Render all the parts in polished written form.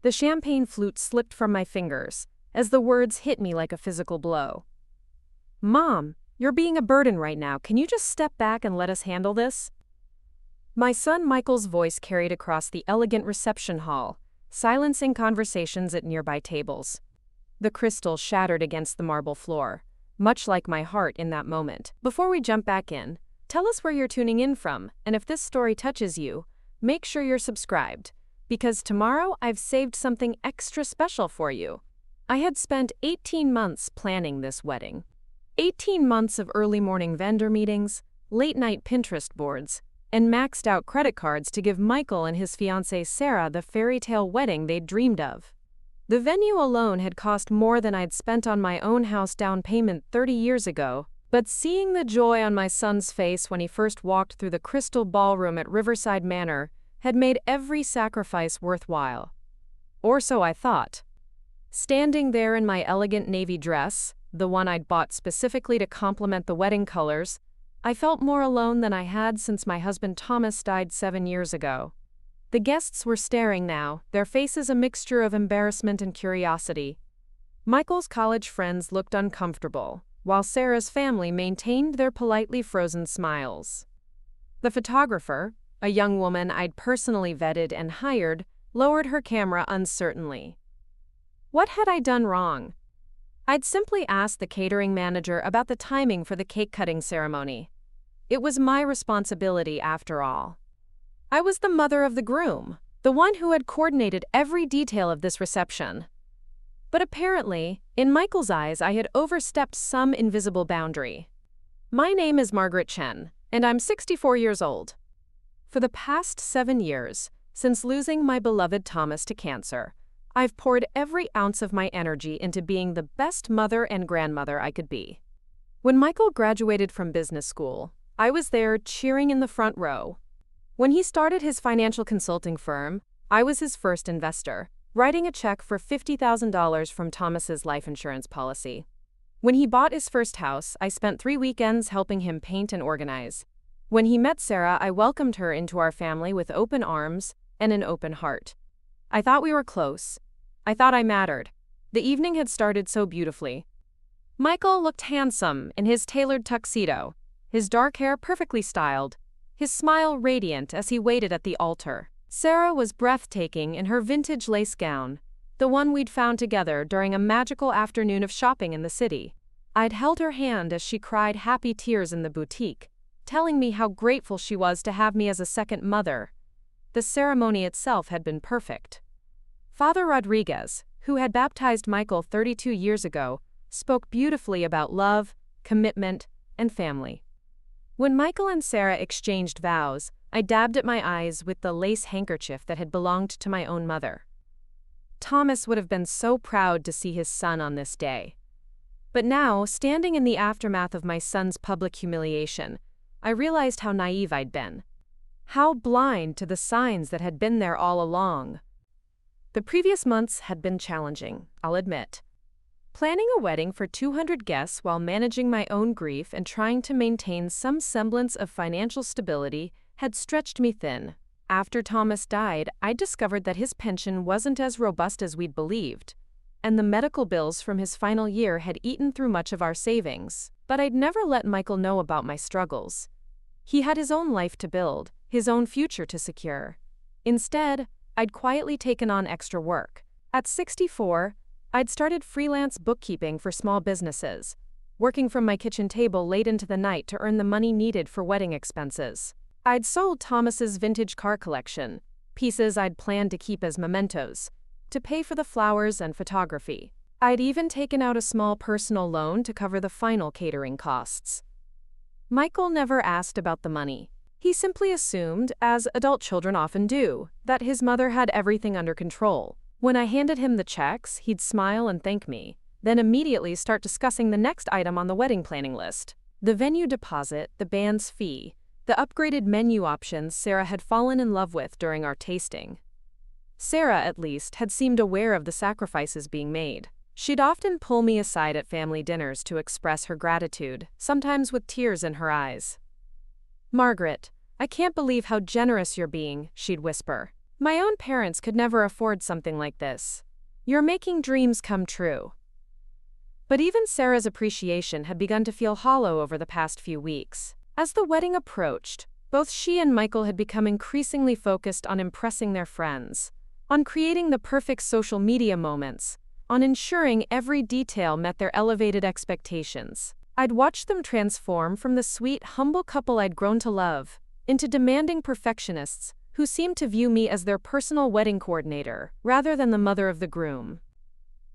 The champagne flute slipped from my fingers as the words hit me like a physical blow. "Mom, you're being a burden right now. Can you just step back and let us handle this?" My son Michael's voice carried across the elegant reception hall, silencing conversations at nearby tables. The crystal shattered against the marble floor, much like my heart in that moment. Before we jump back in, tell us where you're tuning in from, and if this story touches you, make sure you're subscribed, because tomorrow I've saved something extra special for you. I had spent 18 months planning this wedding. 18 months of early morning vendor meetings, late-night Pinterest boards, and maxed-out credit cards to give Michael and his fiancée Sarah the fairy-tale wedding they'd dreamed of. The venue alone had cost more than I'd spent on my own house down payment 30 years ago, but seeing the joy on my son's face when he first walked through the crystal ballroom at Riverside Manor had made every sacrifice worthwhile. Or so I thought. Standing there in my elegant navy dress, the one I'd bought specifically to complement the wedding colors, I felt more alone than I had since my husband Thomas died 7 years ago. The guests were staring now, their faces a mixture of embarrassment and curiosity. Michael's college friends looked uncomfortable, while Sarah's family maintained their politely frozen smiles. The photographer, a young woman I'd personally vetted and hired, lowered her camera uncertainly. What had I done wrong? I'd simply asked the catering manager about the timing for the cake-cutting ceremony. It was my responsibility after all. I was the mother of the groom, the one who had coordinated every detail of this reception. But apparently, in Michael's eyes, I had overstepped some invisible boundary. My name is Margaret Chen, and I'm 64 years old. For the past 7 years, since losing my beloved Thomas to cancer, I've poured every ounce of my energy into being the best mother and grandmother I could be. When Michael graduated from business school, I was there cheering in the front row. When he started his financial consulting firm, I was his first investor, writing a check for $50,000 from Thomas's life insurance policy. When he bought his first house, I spent 3 weekends helping him paint and organize. When he met Sarah, I welcomed her into our family with open arms and an open heart. I thought we were close. I thought I mattered. The evening had started so beautifully. Michael looked handsome in his tailored tuxedo, his dark hair perfectly styled, his smile radiant as he waited at the altar. Sarah was breathtaking in her vintage lace gown, the one we'd found together during a magical afternoon of shopping in the city. I'd held her hand as she cried happy tears in the boutique, telling me how grateful she was to have me as a second mother. The ceremony itself had been perfect. Father Rodriguez, who had baptized Michael 32 years ago, spoke beautifully about love, commitment, and family. When Michael and Sarah exchanged vows, I dabbed at my eyes with the lace handkerchief that had belonged to my own mother. Thomas would have been so proud to see his son on this day. But now, standing in the aftermath of my son's public humiliation, I realized how naive I'd been. How blind to the signs that had been there all along. The previous months had been challenging, I'll admit. Planning a wedding for 200 guests while managing my own grief and trying to maintain some semblance of financial stability had stretched me thin. After Thomas died, I discovered that his pension wasn't as robust as we'd believed, and the medical bills from his final year had eaten through much of our savings. But I'd never let Michael know about my struggles. He had his own life to build, his own future to secure. Instead, I'd quietly taken on extra work. At 64, I'd started freelance bookkeeping for small businesses, working from my kitchen table late into the night to earn the money needed for wedding expenses. I'd sold Thomas's vintage car collection, pieces I'd planned to keep as mementos, to pay for the flowers and photography. I'd even taken out a small personal loan to cover the final catering costs. Michael never asked about the money. He simply assumed, as adult children often do, that his mother had everything under control. When I handed him the checks, he'd smile and thank me, then immediately start discussing the next item on the wedding planning list. The venue deposit, the band's fee, the upgraded menu options Sarah had fallen in love with during our tasting. Sarah, at least, had seemed aware of the sacrifices being made. She'd often pull me aside at family dinners to express her gratitude, sometimes with tears in her eyes. "Margaret, I can't believe how generous you're being," she'd whisper. My own parents could never afford something like this. You're making dreams come true. But even Sarah's appreciation had begun to feel hollow over the past few weeks. As the wedding approached, both she and Michael had become increasingly focused on impressing their friends, on creating the perfect social media moments, on ensuring every detail met their elevated expectations. I'd watched them transform from the sweet, humble couple I'd grown to love into demanding perfectionists who seemed to view me as their personal wedding coordinator rather than the mother of the groom.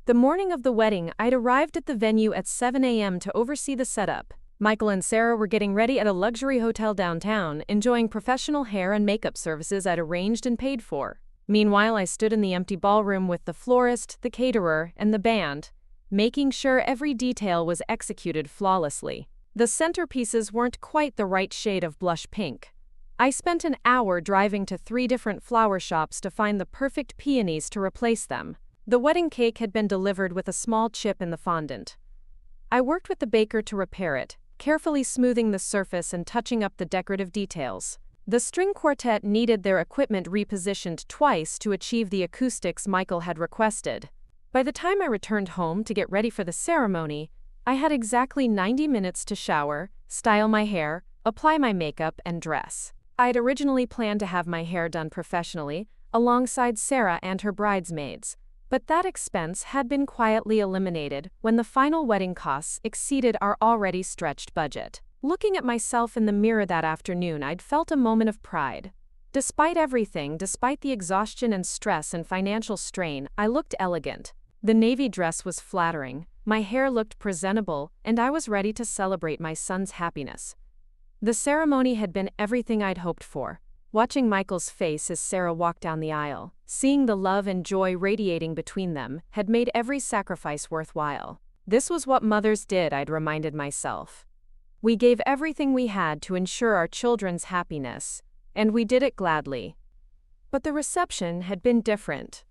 The morning of the wedding, I'd arrived at the venue at 7 a.m. to oversee the setup. Michael and Sarah were getting ready at a luxury hotel downtown, enjoying professional hair and makeup services I'd arranged and paid for. Meanwhile, I stood in the empty ballroom with the florist, the caterer, and the band, making sure every detail was executed flawlessly. The centerpieces weren't quite the right shade of blush pink. I spent an hour driving to 3 different flower shops to find the perfect peonies to replace them. The wedding cake had been delivered with a small chip in the fondant. I worked with the baker to repair it, carefully smoothing the surface and touching up the decorative details. The string quartet needed their equipment repositioned twice to achieve the acoustics Michael had requested. By the time I returned home to get ready for the ceremony, I had exactly 90 minutes to shower, style my hair, apply my makeup, and dress. I'd originally planned to have my hair done professionally, alongside Sarah and her bridesmaids, but that expense had been quietly eliminated when the final wedding costs exceeded our already stretched budget. Looking at myself in the mirror that afternoon, I'd felt a moment of pride. Despite everything, despite the exhaustion and stress and financial strain, I looked elegant. The navy dress was flattering, my hair looked presentable, and I was ready to celebrate my son's happiness. The ceremony had been everything I'd hoped for. Watching Michael's face as Sarah walked down the aisle, seeing the love and joy radiating between them, had made every sacrifice worthwhile. This was what mothers did, I'd reminded myself. We gave everything we had to ensure our children's happiness, and we did it gladly. But the reception had been different.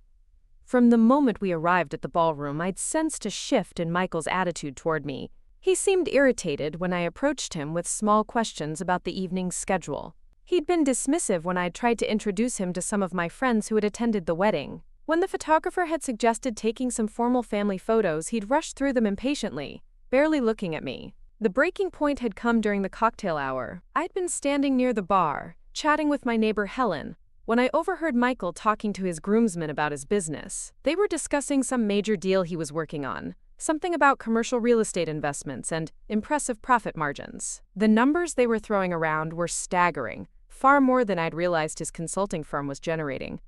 From the moment we arrived at the ballroom, I'd sensed a shift in Michael's attitude toward me. He seemed irritated when I approached him with small questions about the evening's schedule. He'd been dismissive when I'd tried to introduce him to some of my friends who had attended the wedding. When the photographer had suggested taking some formal family photos, he'd rushed through them impatiently, barely looking at me. The breaking point had come during the cocktail hour. I'd been standing near the bar, chatting with my neighbor Helen, when I overheard Michael talking to his groomsmen about his business. They were discussing some major deal he was working on, something about commercial real estate investments and impressive profit margins. The numbers they were throwing around were staggering, far more than I'd realized his consulting firm was generating.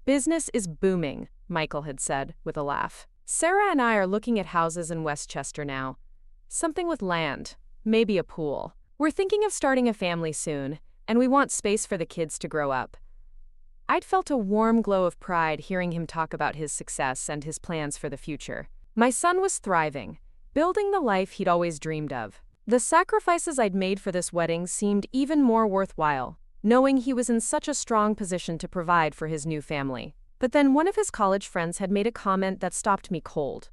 "Business is booming," Michael had said, with a laugh. "Sarah and I are looking at houses in Westchester now. Something with land, maybe a pool. We're thinking of starting a family soon, and we want space for the kids to grow up." I'd felt a warm glow of pride hearing him talk about his success and his plans for the future. My son was thriving, building the life he'd always dreamed of. The sacrifices I'd made for this wedding seemed even more worthwhile, knowing he was in such a strong position to provide for his new family. But then one of his college friends had made a comment that stopped me cold.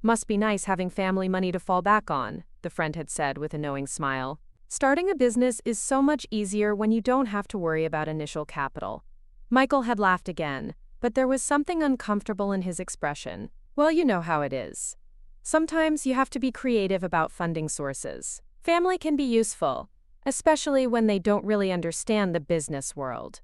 "Must be nice having family money to fall back on," the friend had said with a knowing smile. "Starting a business is so much easier when you don't have to worry about initial capital." Michael had laughed again, but there was something uncomfortable in his expression. "Well, you know how it is. Sometimes you have to be creative about funding sources. Family can be useful, especially when they don't really understand the business world."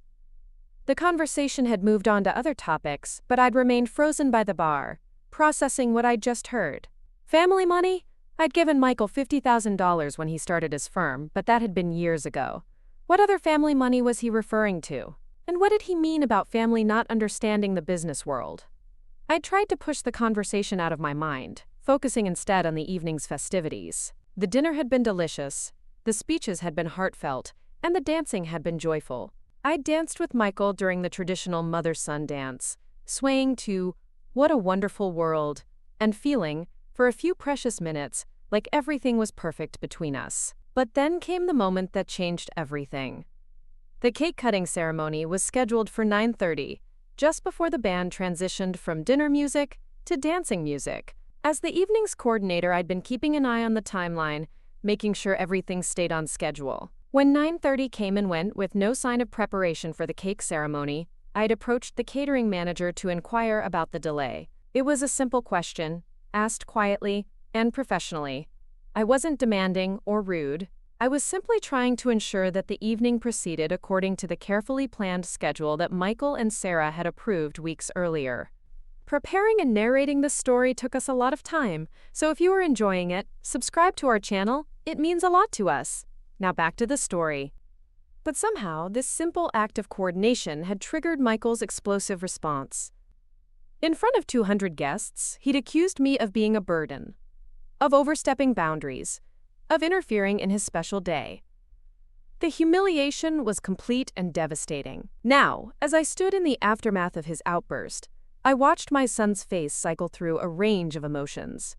The conversation had moved on to other topics, but I'd remained frozen by the bar, processing what I'd just heard. Family money? I'd given Michael $50,000 when he started his firm, but that had been years ago. What other family money was he referring to? And what did he mean about family not understanding the business world? I tried to push the conversation out of my mind, focusing instead on the evening's festivities. The dinner had been delicious, the speeches had been heartfelt, and the dancing had been joyful. I danced with Michael during the traditional mother-son dance, swaying to "What a Wonderful World," and feeling, for a few precious minutes, like everything was perfect between us. But then came the moment that changed everything. The cake-cutting ceremony was scheduled for 9:30, just before the band transitioned from dinner music to dancing music. As the evening's coordinator, I'd been keeping an eye on the timeline, making sure everything stayed on schedule. When 9:30 came and went with no sign of preparation for the cake ceremony, I'd approached the catering manager to inquire about the delay. It was a simple question, asked quietly and professionally. I wasn't demanding or rude. I was simply trying to ensure that the evening proceeded according to the carefully planned schedule that Michael and Sarah had approved weeks earlier. Preparing and narrating this story took us a lot of time, so if you are enjoying it, subscribe to our channel. It means a lot to us. Now back to the story. But somehow, this simple act of coordination had triggered Michael's explosive response. In front of 200 guests, he'd accused me of being a burden, of overstepping boundaries, of interfering in his special day. The humiliation was complete and devastating. Now, as I stood in the aftermath of his outburst, I watched my son's face cycle through a range of emotions.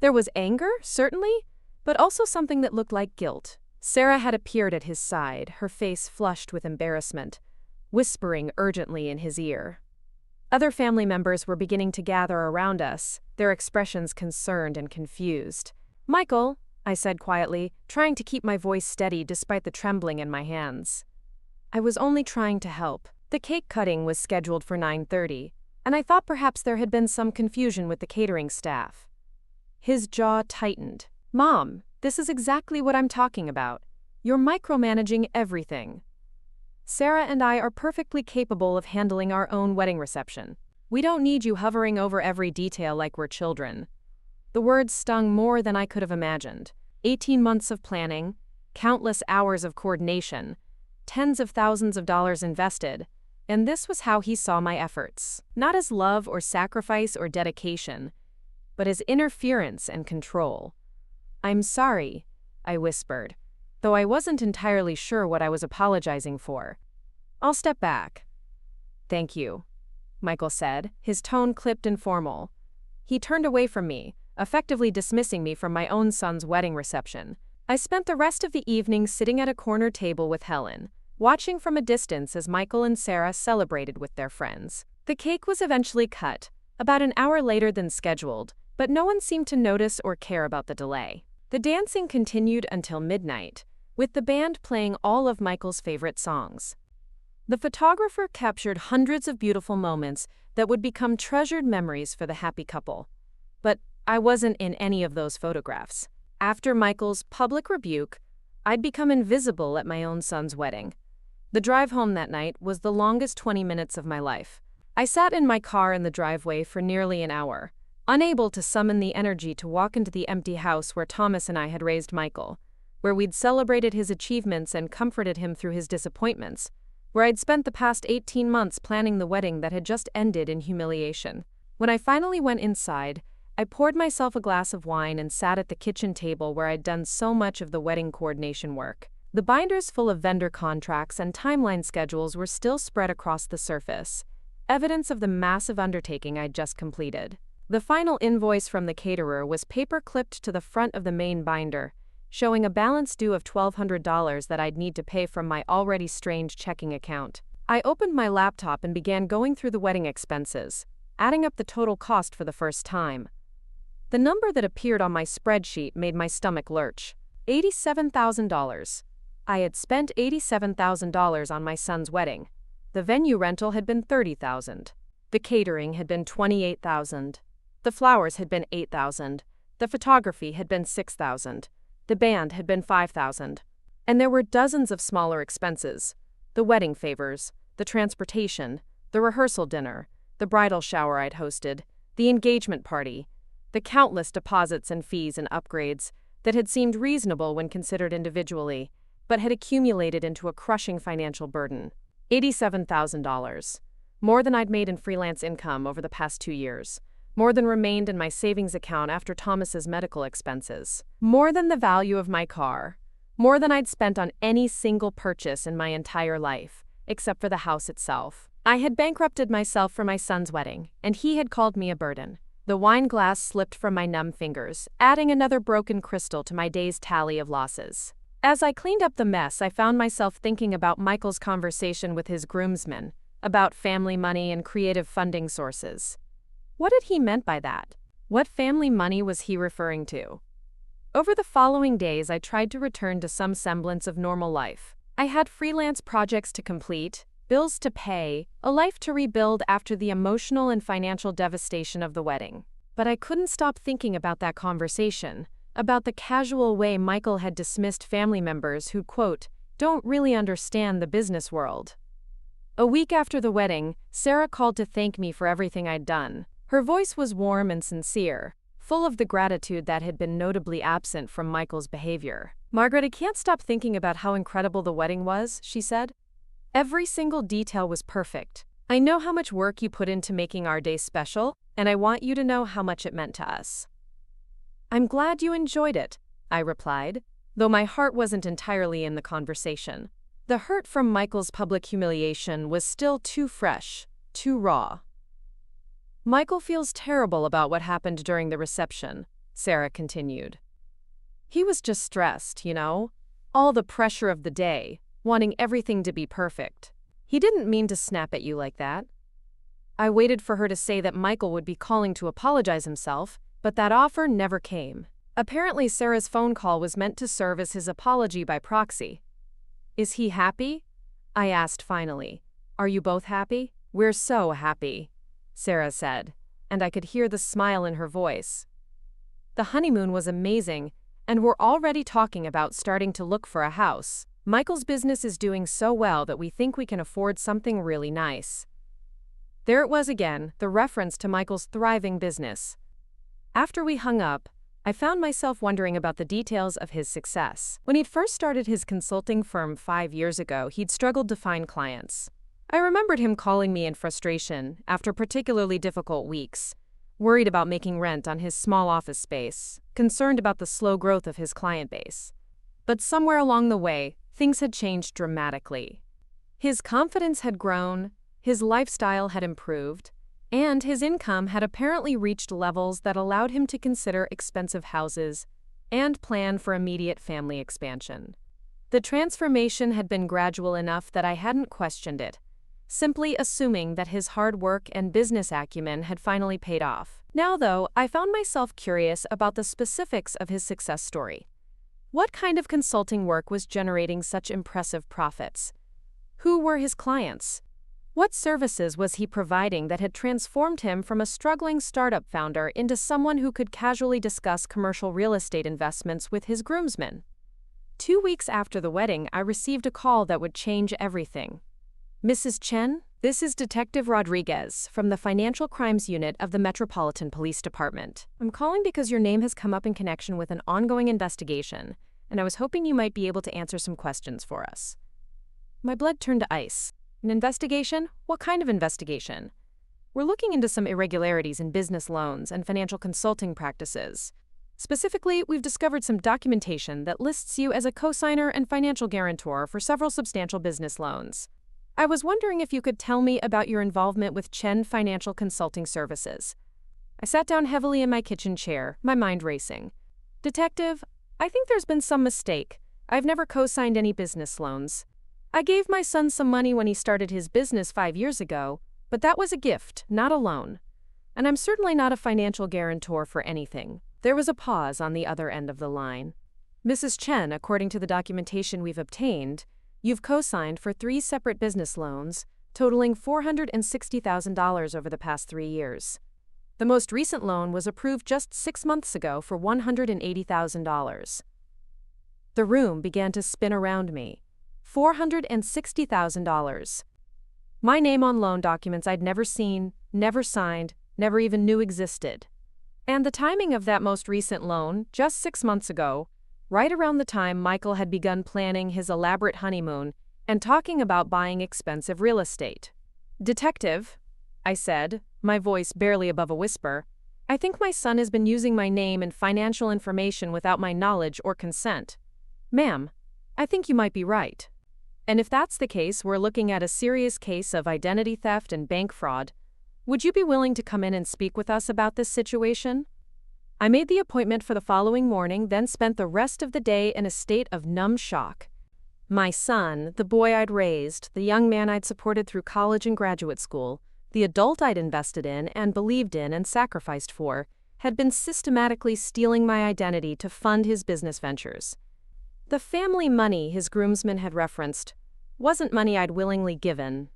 There was anger, certainly, but also something that looked like guilt. Sarah had appeared at his side, her face flushed with embarrassment, whispering urgently in his ear. Other family members were beginning to gather around us, their expressions concerned and confused. "Michael," I said quietly, trying to keep my voice steady despite the trembling in my hands. I was only trying to help. The cake cutting was scheduled for 9:30, and I thought perhaps there had been some confusion with the catering staff. His jaw tightened. "Mom, this is exactly what I'm talking about. You're micromanaging everything. Sarah and I are perfectly capable of handling our own wedding reception. We don't need you hovering over every detail like we're children." The words stung more than I could have imagined. 18 months of planning, countless hours of coordination, tens of thousands of dollars invested, and this was how he saw my efforts. Not as love or sacrifice or dedication, but as interference and control. "I'm sorry," I whispered, though I wasn't entirely sure what I was apologizing for. "I'll step back." "Thank you," Michael said, his tone clipped and formal. He turned away from me, effectively dismissing me from my own son's wedding reception. I spent the rest of the evening sitting at a corner table with Helen, watching from a distance as Michael and Sarah celebrated with their friends. The cake was eventually cut, about an hour later than scheduled, but no one seemed to notice or care about the delay. The dancing continued until midnight, with the band playing all of Michael's favorite songs. The photographer captured hundreds of beautiful moments that would become treasured memories for the happy couple. But I wasn't in any of those photographs. After Michael's public rebuke, I'd become invisible at my own son's wedding. The drive home that night was the longest 20 minutes of my life. I sat in my car in the driveway for nearly an hour, unable to summon the energy to walk into the empty house where Thomas and I had raised Michael, where we'd celebrated his achievements and comforted him through his disappointments, where I'd spent the past 18 months planning the wedding that had just ended in humiliation. When I finally went inside, I poured myself a glass of wine and sat at the kitchen table where I'd done so much of the wedding coordination work. The binders full of vendor contracts and timeline schedules were still spread across the surface, evidence of the massive undertaking I'd just completed. The final invoice from the caterer was paper-clipped to the front of the main binder, showing a balance due of $1,200 that I'd need to pay from my already strained checking account. I opened my laptop and began going through the wedding expenses, adding up the total cost for the first time. The number that appeared on my spreadsheet made my stomach lurch. $87,000. I had spent $87,000 on my son's wedding. The venue rental had been $30,000. The catering had been $28,000. The flowers had been $8,000. The photography had been $6,000. The band had been $5,000. And there were dozens of smaller expenses. The wedding favors, the transportation, the rehearsal dinner, the bridal shower I'd hosted, the engagement party, the countless deposits and fees and upgrades that had seemed reasonable when considered individually, but had accumulated into a crushing financial burden. $87,000. More than I'd made in freelance income over the past 2 years. More than remained in my savings account after Thomas's medical expenses. More than the value of my car. More than I'd spent on any single purchase in my entire life, except for the house itself. I had bankrupted myself for my son's wedding, and he had called me a burden. The wine glass slipped from my numb fingers, adding another broken crystal to my day's tally of losses. As I cleaned up the mess, I found myself thinking about Michael's conversation with his groomsmen, about family money and creative funding sources. What had he meant by that? What family money was he referring to? Over the following days, I tried to return to some semblance of normal life. I had freelance projects to complete, bills to pay, a life to rebuild after the emotional and financial devastation of the wedding. But I couldn't stop thinking about that conversation, about the casual way Michael had dismissed family members who, quote, don't really understand the business world. A week after the wedding, Sarah called to thank me for everything I'd done. Her voice was warm and sincere, full of the gratitude that had been notably absent from Michael's behavior. Margaret, I can't stop thinking about how incredible the wedding was, she said. Every single detail was perfect. I know how much work you put into making our day special, and I want you to know how much it meant to us. I'm glad you enjoyed it, I replied, though my heart wasn't entirely in the conversation. The hurt from Michael's public humiliation was still too fresh, too raw. Michael feels terrible about what happened during the reception, Sarah continued. He was just stressed, you know, all the pressure of the day, wanting everything to be perfect. He didn't mean to snap at you like that. I waited for her to say that Michael would be calling to apologize himself, but that offer never came. Apparently, Sarah's phone call was meant to serve as his apology by proxy. Is he happy? I asked finally. Are you both happy? We're so happy, Sarah said, and I could hear the smile in her voice. The honeymoon was amazing, and we're already talking about starting to look for a house. Michael's business is doing so well that we think we can afford something really nice. There it was again, the reference to Michael's thriving business. After we hung up, I found myself wondering about the details of his success. When he'd first started his consulting firm 5 years ago, he'd struggled to find clients. I remembered him calling me in frustration after particularly difficult weeks, worried about making rent on his small office space, concerned about the slow growth of his client base. But somewhere along the way, things had changed dramatically. His confidence had grown, his lifestyle had improved, and his income had apparently reached levels that allowed him to consider expensive houses and plan for immediate family expansion. The transformation had been gradual enough that I hadn't questioned it, simply assuming that his hard work and business acumen had finally paid off. Now, though, I found myself curious about the specifics of his success story. What kind of consulting work was generating such impressive profits? Who were his clients? What services was he providing that had transformed him from a struggling startup founder into someone who could casually discuss commercial real estate investments with his groomsmen? 2 weeks after the wedding, I received a call that would change everything. Mrs. Chen, this is Detective Rodriguez from the Financial Crimes Unit of the Metropolitan Police Department. I'm calling because your name has come up in connection with an ongoing investigation, and I was hoping you might be able to answer some questions for us. My blood turned to ice. An investigation? What kind of investigation? We're looking into some irregularities in business loans and financial consulting practices. Specifically, we've discovered some documentation that lists you as a cosigner and financial guarantor for several substantial business loans. I was wondering if you could tell me about your involvement with Chen Financial Consulting Services. I sat down heavily in my kitchen chair, my mind racing. Detective, I think there's been some mistake. I've never co-signed any business loans. I gave my son some money when he started his business 5 years ago, but that was a gift, not a loan. And I'm certainly not a financial guarantor for anything. There was a pause on the other end of the line. Mrs. Chen, according to the documentation we've obtained, you've co-signed for 3 separate business loans, totaling $460,000 over the past 3 years. The most recent loan was approved just 6 months ago for $180,000. The room began to spin around me. $460,000. My name on loan documents I'd never seen, never signed, never even knew existed. And the timing of that most recent loan, just 6 months ago, right around the time Michael had begun planning his elaborate honeymoon and talking about buying expensive real estate. Detective, I said, my voice barely above a whisper, I think my son has been using my name and financial information without my knowledge or consent. Ma'am, I think you might be right. And if that's the case, we're looking at a serious case of identity theft and bank fraud. Would you be willing to come in and speak with us about this situation? I made the appointment for the following morning, then spent the rest of the day in a state of numb shock. My son, the boy I'd raised, the young man I'd supported through college and graduate school, the adult I'd invested in and believed in and sacrificed for, had been systematically stealing my identity to fund his business ventures. The family money his groomsmen had referenced wasn't money I'd willingly given,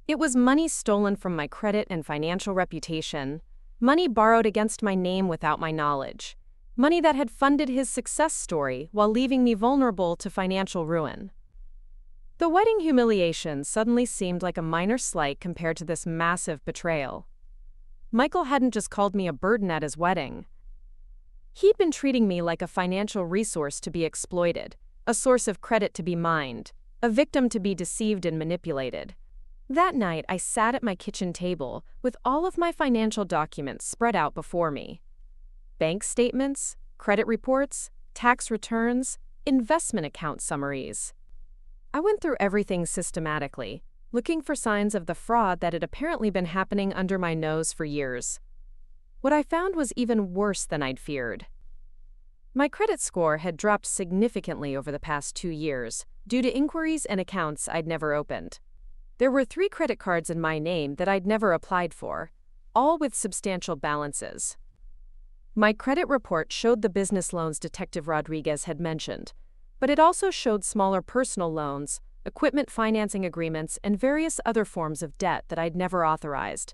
It was money stolen from my credit and financial reputation, money borrowed against my name without my knowledge, money that had funded his success story while leaving me vulnerable to financial ruin. The wedding humiliation suddenly seemed like a minor slight compared to this massive betrayal. Michael hadn't just called me a burden at his wedding. He'd been treating me like a financial resource to be exploited, a source of credit to be mined, a victim to be deceived and manipulated. That night, I sat at my kitchen table with all of my financial documents spread out before me. Bank statements, credit reports, tax returns, investment account summaries. I went through everything systematically, looking for signs of the fraud that had apparently been happening under my nose for years. What I found was even worse than I'd feared. My credit score had dropped significantly over the past 2 years due to inquiries and accounts I'd never opened. There were 3 credit cards in my name that I'd never applied for, all with substantial balances. My credit report showed the business loans Detective Rodriguez had mentioned, but it also showed smaller personal loans, equipment financing agreements, and various other forms of debt that I'd never authorized.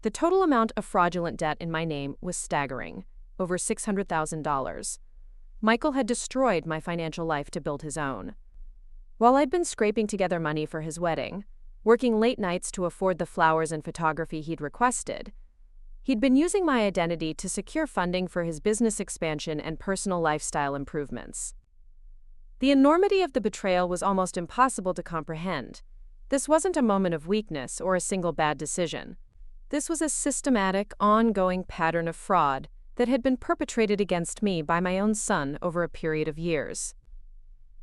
The total amount of fraudulent debt in my name was staggering, over $600,000. Michael had destroyed my financial life to build his own. While I'd been scraping together money for his wedding, working late nights to afford the flowers and photography he'd requested, he'd been using my identity to secure funding for his business expansion and personal lifestyle improvements. The enormity of the betrayal was almost impossible to comprehend. This wasn't a moment of weakness or a single bad decision. This was a systematic, ongoing pattern of fraud that had been perpetrated against me by my own son over a period of years.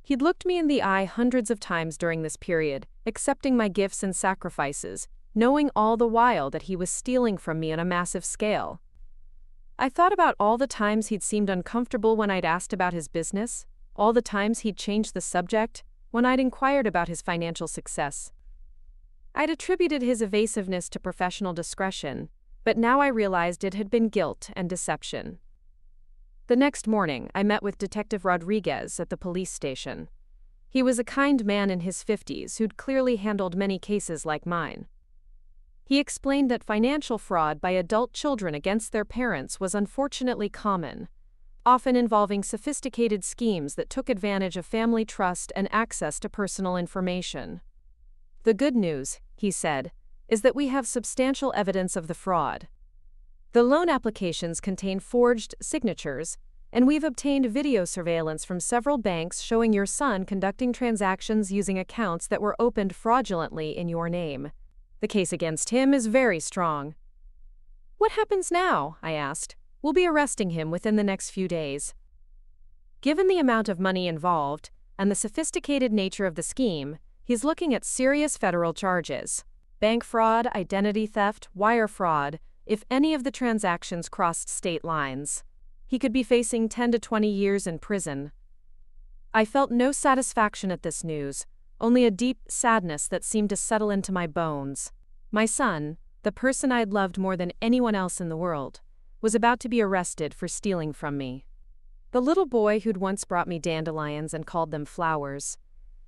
He'd looked me in the eye hundreds of times during this period, accepting my gifts and sacrifices, knowing all the while that he was stealing from me on a massive scale. I thought about all the times he'd seemed uncomfortable when I'd asked about his business, all the times he'd changed the subject when I'd inquired about his financial success. I'd attributed his evasiveness to professional discretion, but now I realized it had been guilt and deception. The next morning, I met with Detective Rodriguez at the police station. He was a kind man in his 50s who'd clearly handled many cases like mine. He explained that financial fraud by adult children against their parents was unfortunately common, often involving sophisticated schemes that took advantage of family trust and access to personal information. The good news, he said, is that we have substantial evidence of the fraud. The loan applications contain forged signatures, and we've obtained video surveillance from several banks showing your son conducting transactions using accounts that were opened fraudulently in your name. The case against him is very strong. What happens now? I asked. We'll be arresting him within the next few days. Given the amount of money involved and the sophisticated nature of the scheme, he's looking at serious federal charges: bank fraud, identity theft, wire fraud, if any of the transactions crossed state lines. He could be facing 10 to 20 years in prison. I felt no satisfaction at this news, only a deep sadness that seemed to settle into my bones. My son, the person I'd loved more than anyone else in the world, was about to be arrested for stealing from me. The little boy who'd once brought me dandelions and called them flowers,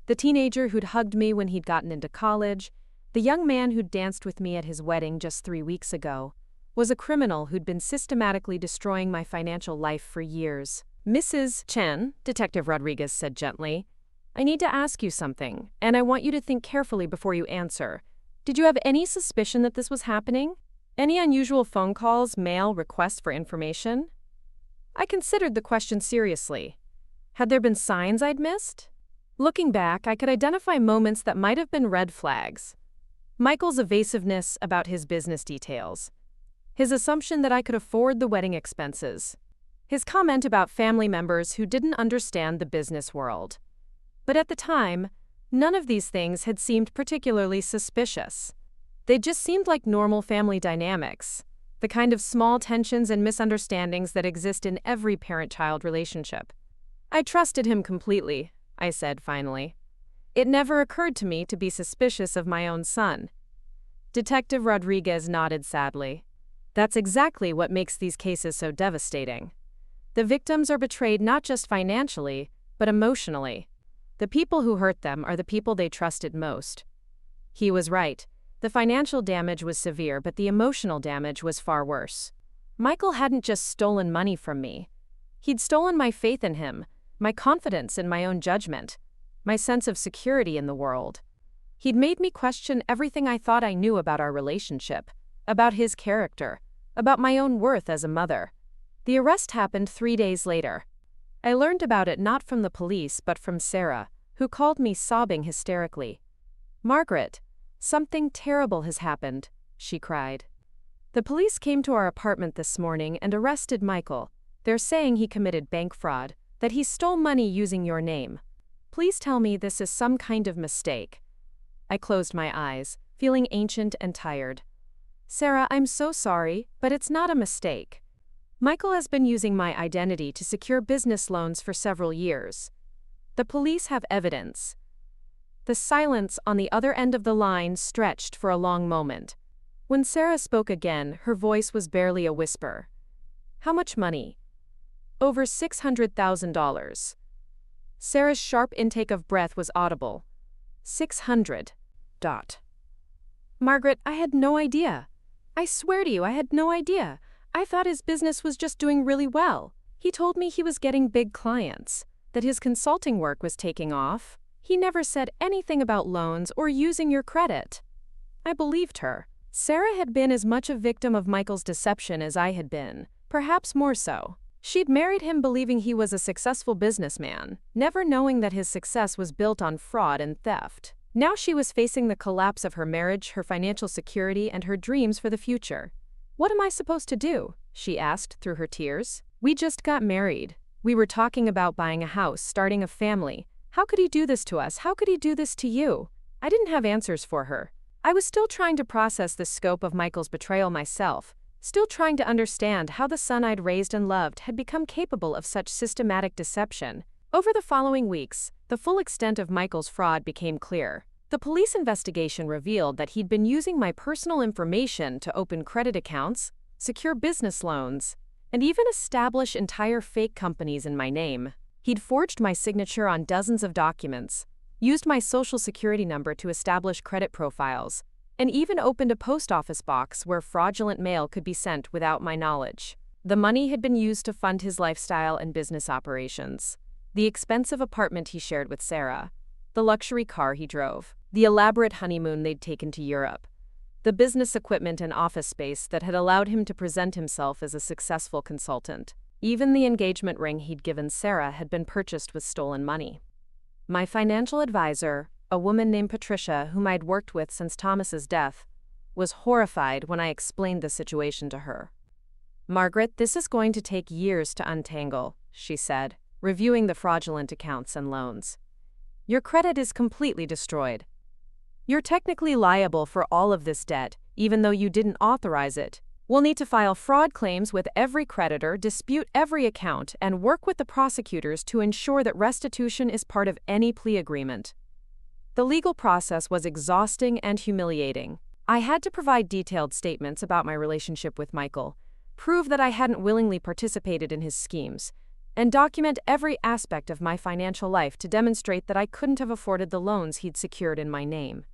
the teenager who'd hugged me when he'd gotten into college, the young man who'd danced with me at his wedding just 3 weeks ago, was a criminal who'd been systematically destroying my financial life for years. Mrs. Chen, Detective Rodriguez said gently, I need to ask you something, and I want you to think carefully before you answer. Did you have any suspicion that this was happening? Any unusual phone calls, mail, requests for information? I considered the question seriously. Had there been signs I'd missed? Looking back, I could identify moments that might have been red flags. Michael's evasiveness about his business details. His assumption that I could afford the wedding expenses. His comment about family members who didn't understand the business world. But at the time, none of these things had seemed particularly suspicious. They just seemed like normal family dynamics, the kind of small tensions and misunderstandings that exist in every parent-child relationship. I trusted him completely, I said finally. It never occurred to me to be suspicious of my own son. Detective Rodriguez nodded sadly. That's exactly what makes these cases so devastating. The victims are betrayed not just financially, but emotionally. The people who hurt them are the people they trusted most. He was right. The financial damage was severe, but the emotional damage was far worse. Michael hadn't just stolen money from me. He'd stolen my faith in him, my confidence in my own judgment, my sense of security in the world. He'd made me question everything I thought I knew about our relationship, about his character, about my own worth as a mother. The arrest happened 3 days later. I learned about it not from the police but from Sarah, who called me sobbing hysterically. "Margaret, something terrible has happened," she cried. "The police came to our apartment this morning and arrested Michael. They're saying he committed bank fraud, that he stole money using your name. Please tell me this is some kind of mistake." I closed my eyes, feeling ancient and tired. "Sarah, I'm so sorry, but it's not a mistake. Michael has been using my identity to secure business loans for several years. The police have evidence." The silence on the other end of the line stretched for a long moment. When Sarah spoke again, her voice was barely a whisper. "How much money?" "Over $600,000. Sarah's sharp intake of breath was audible. 600. "Margaret, I had no idea. I swear to you, I had no idea. I thought his business was just doing really well. He told me he was getting big clients, that his consulting work was taking off. He never said anything about loans or using your credit." I believed her. Sarah had been as much a victim of Michael's deception as I had been, perhaps more so. She'd married him believing he was a successful businessman, never knowing that his success was built on fraud and theft. Now she was facing the collapse of her marriage, her financial security, and her dreams for the future. "What am I supposed to do?" she asked through her tears. "We just got married. We were talking about buying a house, starting a family. How could he do this to us? How could he do this to you?" I didn't have answers for her. I was still trying to process the scope of Michael's betrayal myself, still trying to understand how the son I'd raised and loved had become capable of such systematic deception. Over the following weeks, the full extent of Michael's fraud became clear. The police investigation revealed that he'd been using my personal information to open credit accounts, secure business loans, and even establish entire fake companies in my name. He'd forged my signature on dozens of documents, used my social security number to establish credit profiles, and even opened a post office box where fraudulent mail could be sent without my knowledge. The money had been used to fund his lifestyle and business operations. The expensive apartment he shared with Sarah, the luxury car he drove, the elaborate honeymoon they'd taken to Europe, the business equipment and office space that had allowed him to present himself as a successful consultant. Even the engagement ring he'd given Sarah had been purchased with stolen money. My financial advisor, a woman named Patricia whom I'd worked with since Thomas's death, was horrified when I explained the situation to her. "Margaret, this is going to take years to untangle," she said, reviewing the fraudulent accounts and loans. "Your credit is completely destroyed. You're technically liable for all of this debt, even though you didn't authorize it. We'll need to file fraud claims with every creditor, dispute every account, and work with the prosecutors to ensure that restitution is part of any plea agreement." The legal process was exhausting and humiliating. I had to provide detailed statements about my relationship with Michael, prove that I hadn't willingly participated in his schemes, and document every aspect of my financial life to demonstrate that I couldn't have afforded the loans he'd secured in my name.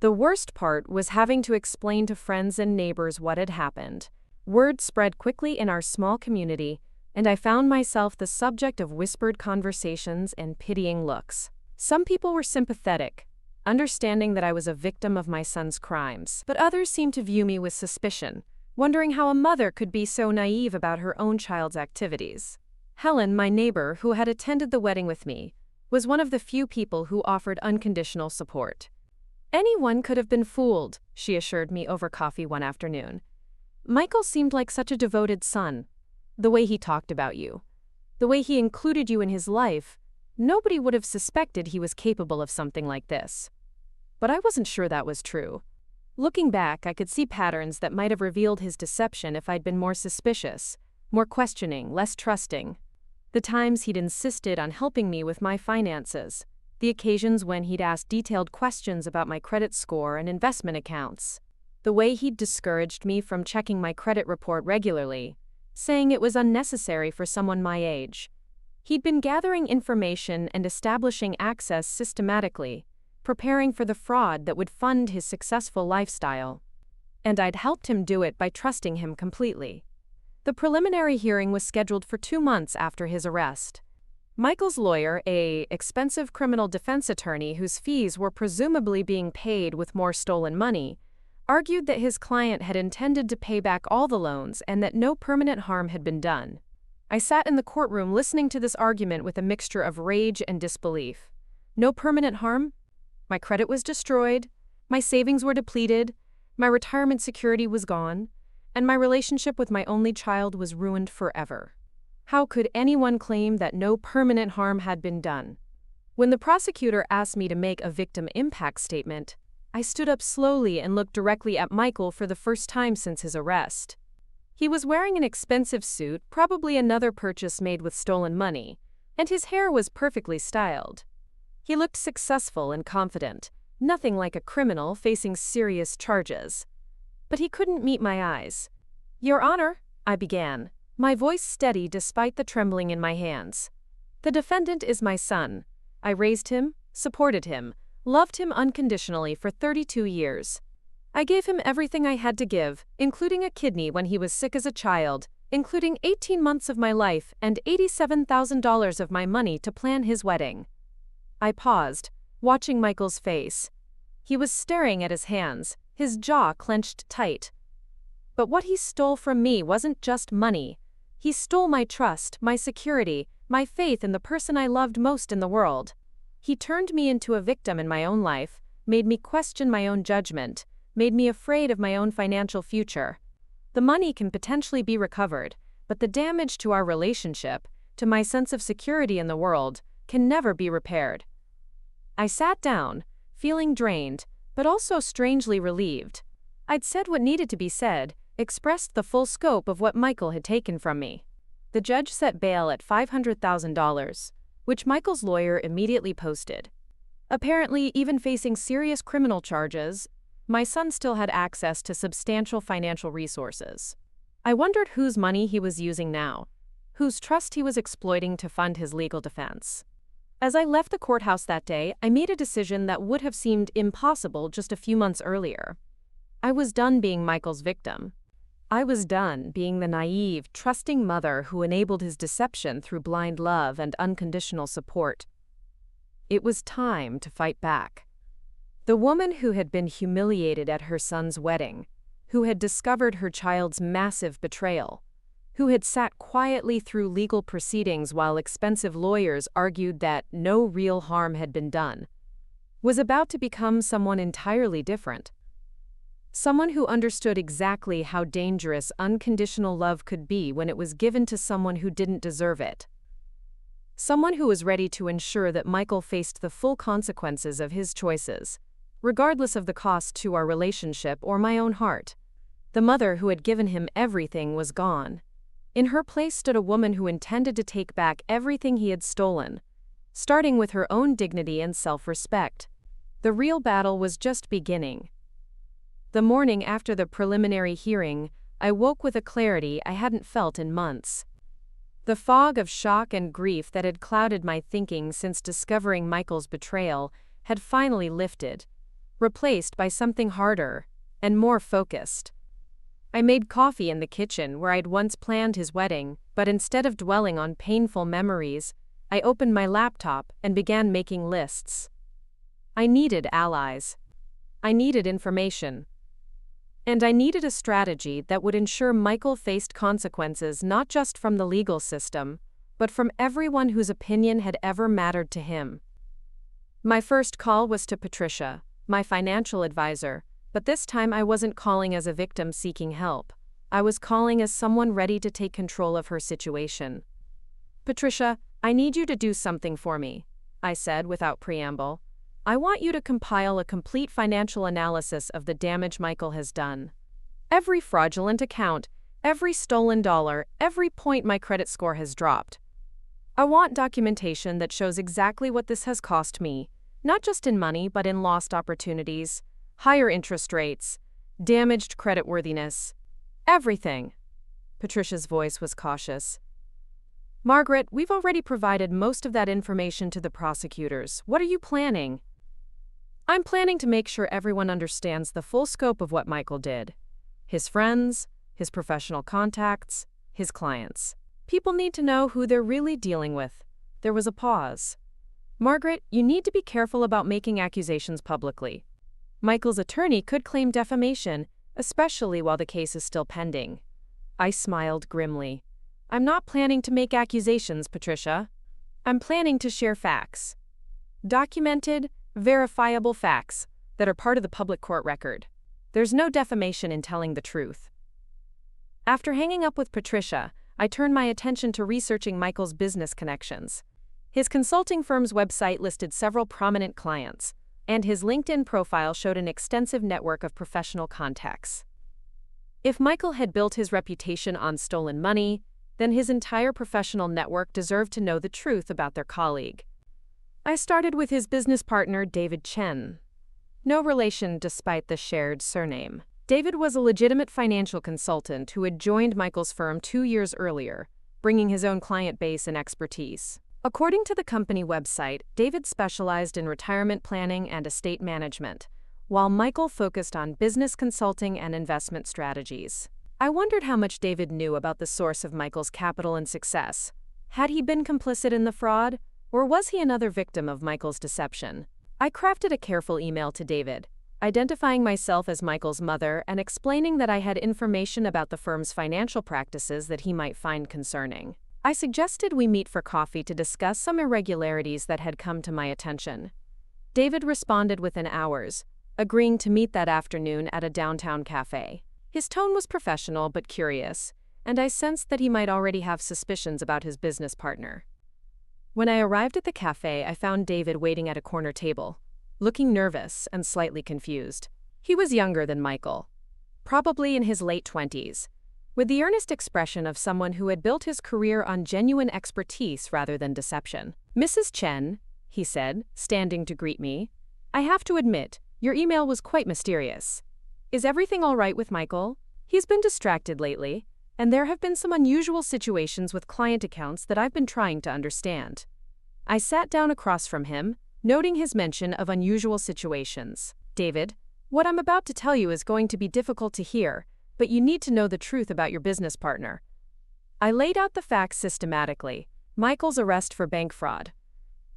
The worst part was having to explain to friends and neighbors what had happened. Word spread quickly in our small community, and I found myself the subject of whispered conversations and pitying looks. Some people were sympathetic, understanding that I was a victim of my son's crimes, but others seemed to view me with suspicion, wondering how a mother could be so naive about her own child's activities. Helen, my neighbor who had attended the wedding with me, was one of the few people who offered unconditional support. "Anyone could have been fooled," she assured me over coffee one afternoon. "Michael seemed like such a devoted son. The way he talked about you, the way he included you in his life, nobody would have suspected he was capable of something like this." But I wasn't sure that was true. Looking back, I could see patterns that might have revealed his deception if I'd been more suspicious, more questioning, less trusting. The times he'd insisted on helping me with my finances, the occasions when he'd asked detailed questions about my credit score and investment accounts, the way he'd discouraged me from checking my credit report regularly, saying it was unnecessary for someone my age. He'd been gathering information and establishing access systematically, preparing for the fraud that would fund his successful lifestyle. And I'd helped him do it by trusting him completely. The preliminary hearing was scheduled for 2 months after his arrest. Michael's lawyer, an expensive criminal defense attorney whose fees were presumably being paid with more stolen money, argued that his client had intended to pay back all the loans and that no permanent harm had been done. I sat in the courtroom listening to this argument with a mixture of rage and disbelief. No permanent harm? My credit was destroyed, my savings were depleted, my retirement security was gone, and my relationship with my only child was ruined forever. How could anyone claim that no permanent harm had been done? When the prosecutor asked me to make a victim impact statement, I stood up slowly and looked directly at Michael for the first time since his arrest. He was wearing an expensive suit, probably another purchase made with stolen money, and his hair was perfectly styled. He looked successful and confident, nothing like a criminal facing serious charges. But he couldn't meet my eyes. "Your Honor," I began, my voice steady despite the trembling in my hands. "The defendant is my son. I raised him, supported him, loved him unconditionally for 32 years. I gave him everything I had to give, including a kidney when he was sick as a child, including 18 months of my life and $87,000 of my money to plan his wedding." I paused, watching Michael's face. He was staring at his hands, his jaw clenched tight. But what he stole from me wasn't just money. He stole my trust, my security, my faith in the person I loved most in the world. He turned me into a victim in my own life, made me question my own judgment, made me afraid of my own financial future. The money can potentially be recovered, but the damage to our relationship, to my sense of security in the world, can never be repaired. I sat down, feeling drained, but also strangely relieved. I'd said what needed to be said, expressed the full scope of what Michael had taken from me. The judge set bail at $500,000, which Michael's lawyer immediately posted. Apparently, even facing serious criminal charges, my son still had access to substantial financial resources. I wondered whose money he was using now, whose trust he was exploiting to fund his legal defense. As I left the courthouse that day, I made a decision that would have seemed impossible just a few months earlier. I was done being Michael's victim. I was done being the naive, trusting mother who enabled his deception through blind love and unconditional support. It was time to fight back. The woman who had been humiliated at her son's wedding, who had discovered her child's massive betrayal, who had sat quietly through legal proceedings while expensive lawyers argued that no real harm had been done, was about to become someone entirely different. Someone who understood exactly how dangerous unconditional love could be when it was given to someone who didn't deserve it. Someone who was ready to ensure that Michael faced the full consequences of his choices, regardless of the cost to our relationship or my own heart. The mother who had given him everything was gone. In her place stood a woman who intended to take back everything he had stolen, starting with her own dignity and self-respect. The real battle was just beginning. The morning after the preliminary hearing, I woke with a clarity I hadn't felt in months. The fog of shock and grief that had clouded my thinking since discovering Michael's betrayal had finally lifted, replaced by something harder and more focused. I made coffee in the kitchen where I'd once planned his wedding, but instead of dwelling on painful memories, I opened my laptop and began making lists. I needed allies. I needed information. And I needed a strategy that would ensure Michael faced consequences not just from the legal system, but from everyone whose opinion had ever mattered to him. My first call was to Patricia, my financial advisor, but this time I wasn't calling as a victim seeking help. I was calling as someone ready to take control of her situation. "Patricia, I need you to do something for me," I said without preamble. "I want you to compile a complete financial analysis of the damage Michael has done. Every fraudulent account, every stolen dollar, every point my credit score has dropped. I want documentation that shows exactly what this has cost me, not just in money but in lost opportunities, higher interest rates, damaged creditworthiness, everything." Patricia's voice was cautious. "Margaret, we've already provided most of that information to the prosecutors. What are you planning?" I'm planning to make sure everyone understands the full scope of what Michael did. His friends, his professional contacts, his clients. People need to know who they're really dealing with. There was a pause. Margaret, you need to be careful about making accusations publicly. Michael's attorney could claim defamation, especially while the case is still pending. I smiled grimly. I'm not planning to make accusations, Patricia. I'm planning to share facts. Documented, verifiable facts that are part of the public court record. There's no defamation in telling the truth. After hanging up with Patricia, I turned my attention to researching Michael's business connections. His consulting firm's website listed several prominent clients, and his LinkedIn profile showed an extensive network of professional contacts. If Michael had built his reputation on stolen money, then his entire professional network deserved to know the truth about their colleague. I started with his business partner, David Chen. No relation despite the shared surname. David was a legitimate financial consultant who had joined Michael's firm 2 years earlier, bringing his own client base and expertise. According to the company website, David specialized in retirement planning and estate management, while Michael focused on business consulting and investment strategies. I wondered how much David knew about the source of Michael's capital and success. Had he been complicit in the fraud, or was he another victim of Michael's deception? I crafted a careful email to David, identifying myself as Michael's mother and explaining that I had information about the firm's financial practices that he might find concerning. I suggested we meet for coffee to discuss some irregularities that had come to my attention. David responded within hours, agreeing to meet that afternoon at a downtown cafe. His tone was professional but curious, and I sensed that he might already have suspicions about his business partner. When I arrived at the cafe, I found David waiting at a corner table, looking nervous and slightly confused. He was younger than Michael, probably in his late 20s, with the earnest expression of someone who had built his career on genuine expertise rather than deception. "Mrs. Chen," he said, standing to greet me, "I have to admit, your email was quite mysterious. Is everything all right with Michael? He's been distracted lately, and there have been some unusual situations with client accounts that I've been trying to understand." I sat down across from him, noting his mention of unusual situations. "David, what I'm about to tell you is going to be difficult to hear, but you need to know the truth about your business partner." I laid out the facts systematically. Michael's arrest for bank fraud,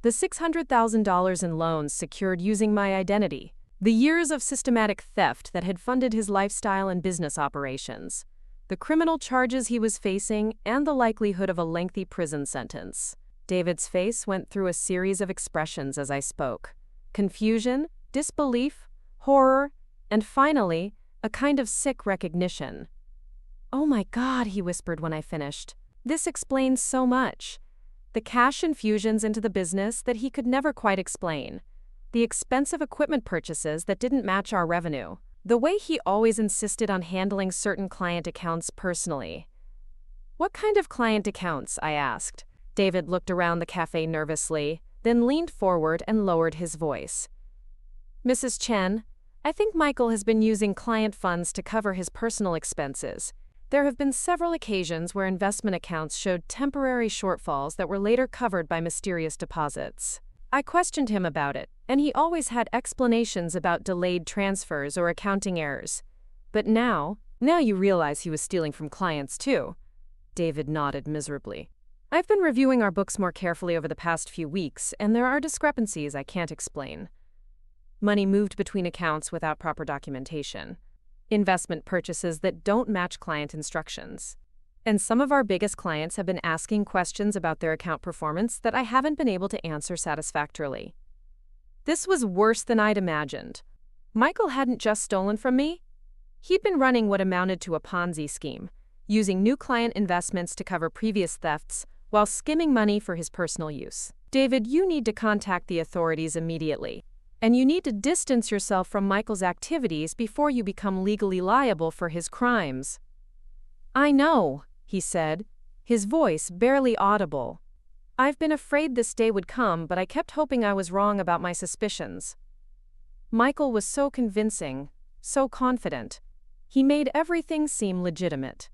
the $600,000 in loans secured using my identity, the years of systematic theft that had funded his lifestyle and business operations, the criminal charges he was facing, and the likelihood of a lengthy prison sentence. David's face went through a series of expressions as I spoke: confusion, disbelief, horror, and finally, a kind of sick recognition. "Oh my God," he whispered when I finished. "This explains so much. The cash infusions into the business that he could never quite explain. The expensive equipment purchases that didn't match our revenue. The way he always insisted on handling certain client accounts personally." "What kind of client accounts?" I asked. David looked around the cafe nervously, then leaned forward and lowered his voice. "Mrs. Chen, I think Michael has been using client funds to cover his personal expenses. There have been several occasions where investment accounts showed temporary shortfalls that were later covered by mysterious deposits. I questioned him about it, and he always had explanations about delayed transfers or accounting errors. But now you realize he was stealing from clients too." David nodded miserably. "I've been reviewing our books more carefully over the past few weeks, and there are discrepancies I can't explain. Money moved between accounts without proper documentation. Investment purchases that don't match client instructions. And some of our biggest clients have been asking questions about their account performance that I haven't been able to answer satisfactorily." This was worse than I'd imagined. Michael hadn't just stolen from me. He'd been running what amounted to a Ponzi scheme, using new client investments to cover previous thefts while skimming money for his personal use. "David, you need to contact the authorities immediately. And you need to distance yourself from Michael's activities before you become legally liable for his crimes." "I know," he said, his voice barely audible. "I've been afraid this day would come, but I kept hoping I was wrong about my suspicions." Michael was so convincing, so confident. He made everything seem legitimate.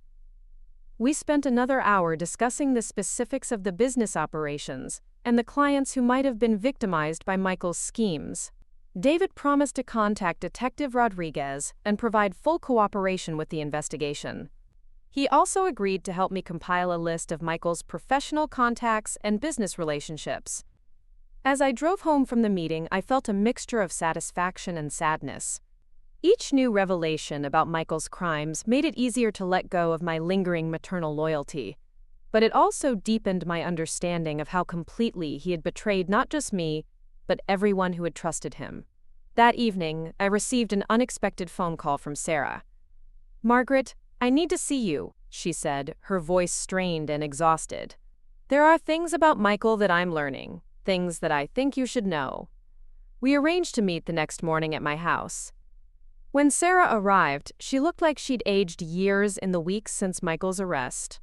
We spent another hour discussing the specifics of the business operations and the clients who might have been victimized by Michael's schemes. David promised to contact Detective Rodriguez and provide full cooperation with the investigation. He also agreed to help me compile a list of Michael's professional contacts and business relationships. As I drove home from the meeting, I felt a mixture of satisfaction and sadness. Each new revelation about Michael's crimes made it easier to let go of my lingering maternal loyalty, but it also deepened my understanding of how completely he had betrayed not just me, but everyone who had trusted him. That evening, I received an unexpected phone call from Sarah. "Margaret, I need to see you," she said, her voice strained and exhausted. "There are things about Michael that I'm learning, things that I think you should know." We arranged to meet the next morning at my house. When Sarah arrived, she looked like she'd aged years in the weeks since Michael's arrest.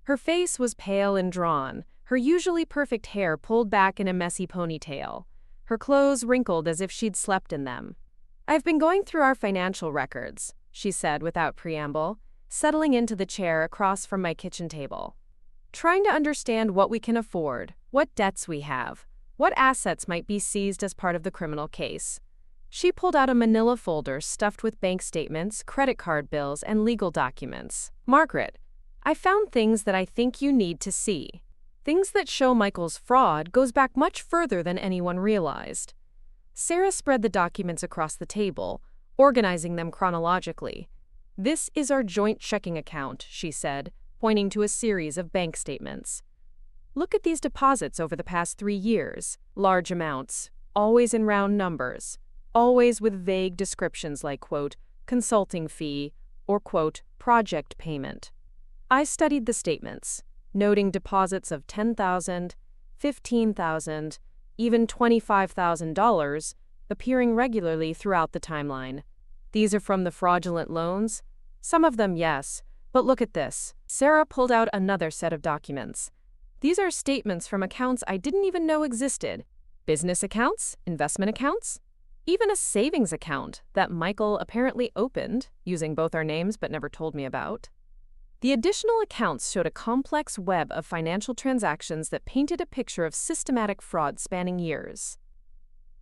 Her face was pale and drawn, her usually perfect hair pulled back in a messy ponytail, her clothes wrinkled as if she'd slept in them. "I've been going through our financial records," she said without preamble, settling into the chair across from my kitchen table. "Trying to understand what we can afford, what debts we have, what assets might be seized as part of the criminal case." She pulled out a manila folder stuffed with bank statements, credit card bills, and legal documents. "Margaret, I found things that I think you need to see. Things that show Michael's fraud goes back much further than anyone realized." Sarah spread the documents across the table, organizing them chronologically. "This is our joint checking account," she said, pointing to a series of bank statements. "Look at these deposits over the past 3 years. Large amounts, always in round numbers, always with vague descriptions like, quote, consulting fee, or, quote, project payment." I studied the statements, noting deposits of $10,000, $15,000, even $25,000, appearing regularly throughout the timeline. "These are from the fraudulent loans?" "Some of them, yes, but look at this." Sarah pulled out another set of documents. "These are statements from accounts I didn't even know existed. Business accounts, investment accounts, even a savings account that Michael apparently opened, using both our names but never told me about." The additional accounts showed a complex web of financial transactions that painted a picture of systematic fraud spanning years.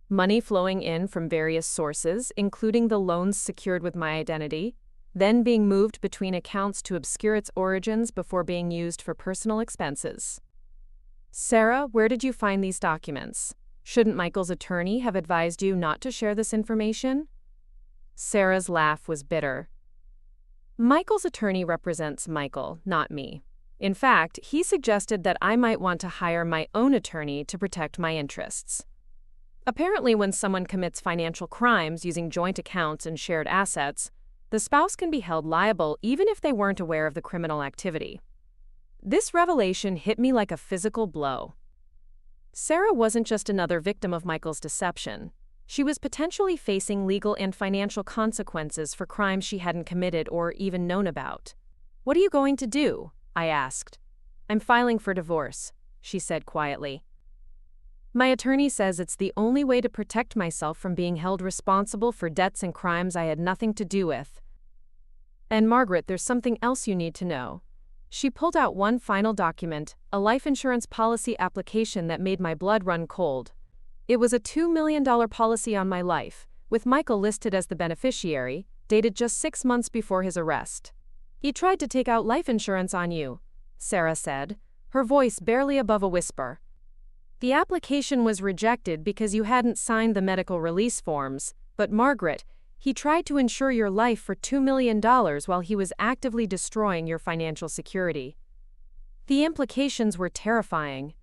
Money flowing in from various sources, including the loans secured with my identity, then being moved between accounts to obscure its origins before being used for personal expenses. "Sarah, where did you find these documents? Shouldn't Michael's attorney have advised you not to share this information?" Sarah's laugh was bitter. "Michael's attorney represents Michael, not me. In fact, he suggested that I might want to hire my own attorney to protect my interests. Apparently, when someone commits financial crimes using joint accounts and shared assets, the spouse can be held liable even if they weren't aware of the criminal activity." This revelation hit me like a physical blow. Sarah wasn't just another victim of Michael's deception. She was potentially facing legal and financial consequences for crimes she hadn't committed or even known about. "What are you going to do?" I asked. "I'm filing for divorce," she said quietly. "My attorney says it's the only way to protect myself from being held responsible for debts and crimes I had nothing to do with. And Margaret, there's something else you need to know." She pulled out one final document, a life insurance policy application that made my blood run cold. It was a $2 million policy on my life, with Michael listed as the beneficiary, dated just 6 months before his arrest. "He tried to take out life insurance on you," Sarah said, her voice barely above a whisper. "The application was rejected because you hadn't signed the medical release forms, but Margaret, he tried to insure your life for $2 million while he was actively destroying your financial security." The implications were terrifying.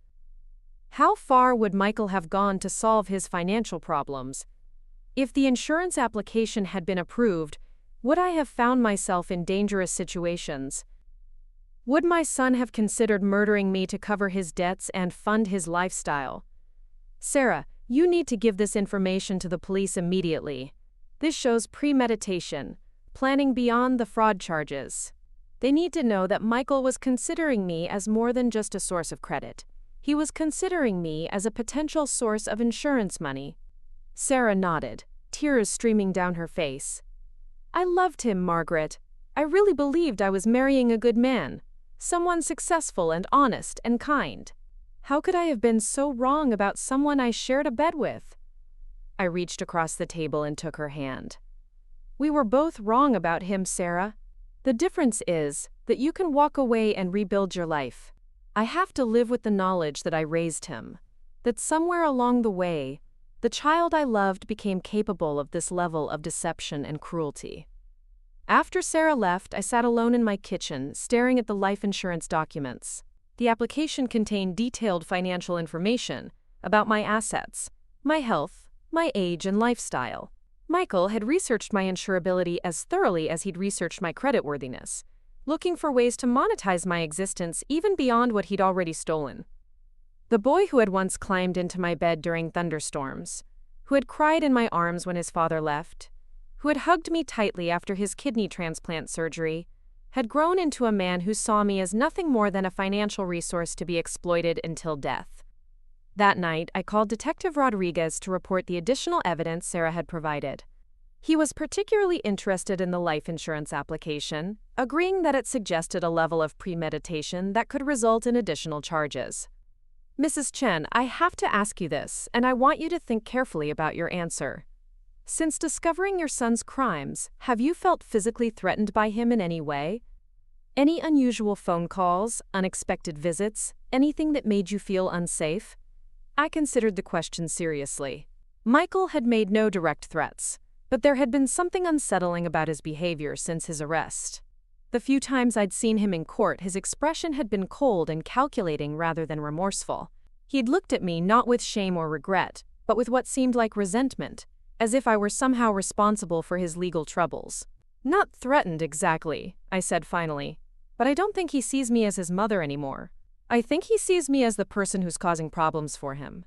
How far would Michael have gone to solve his financial problems? If the insurance application had been approved, would I have found myself in dangerous situations? Would my son have considered murdering me to cover his debts and fund his lifestyle? "Sarah, you need to give this information to the police immediately. This shows premeditation, planning beyond the fraud charges. They need to know that Michael was considering me as more than just a source of credit. He was considering me as a potential source of insurance money." Sarah nodded, tears streaming down her face. "I loved him, Margaret. I really believed I was marrying a good man, someone successful and honest and kind. How could I have been so wrong about someone I shared a bed with?" I reached across the table and took her hand. We were both wrong about him, Sarah. The difference is that you can walk away and rebuild your life. I have to live with the knowledge that I raised him, that somewhere along the way, the child I loved became capable of this level of deception and cruelty. After Sarah left, I sat alone in my kitchen, staring at the life insurance documents. The application contained detailed financial information about my assets, my health, my age, and lifestyle. Michael had researched my insurability as thoroughly as he'd researched my creditworthiness, looking for ways to monetize my existence even beyond what he'd already stolen. The boy who had once climbed into my bed during thunderstorms, who had cried in my arms when his father left, who had hugged me tightly after his kidney transplant surgery, had grown into a man who saw me as nothing more than a financial resource to be exploited until death. That night, I called Detective Rodriguez to report the additional evidence Sarah had provided. He was particularly interested in the life insurance application, agreeing that it suggested a level of premeditation that could result in additional charges. Mrs. Chen, I have to ask you this, and I want you to think carefully about your answer. Since discovering your son's crimes, have you felt physically threatened by him in any way? Any unusual phone calls, unexpected visits, anything that made you feel unsafe? I considered the question seriously. Michael had made no direct threats, but there had been something unsettling about his behavior since his arrest. The few times I'd seen him in court, his expression had been cold and calculating rather than remorseful. He'd looked at me not with shame or regret, but with what seemed like resentment, as if I were somehow responsible for his legal troubles. Not threatened exactly, I said finally, but I don't think he sees me as his mother anymore. I think he sees me as the person who's causing problems for him.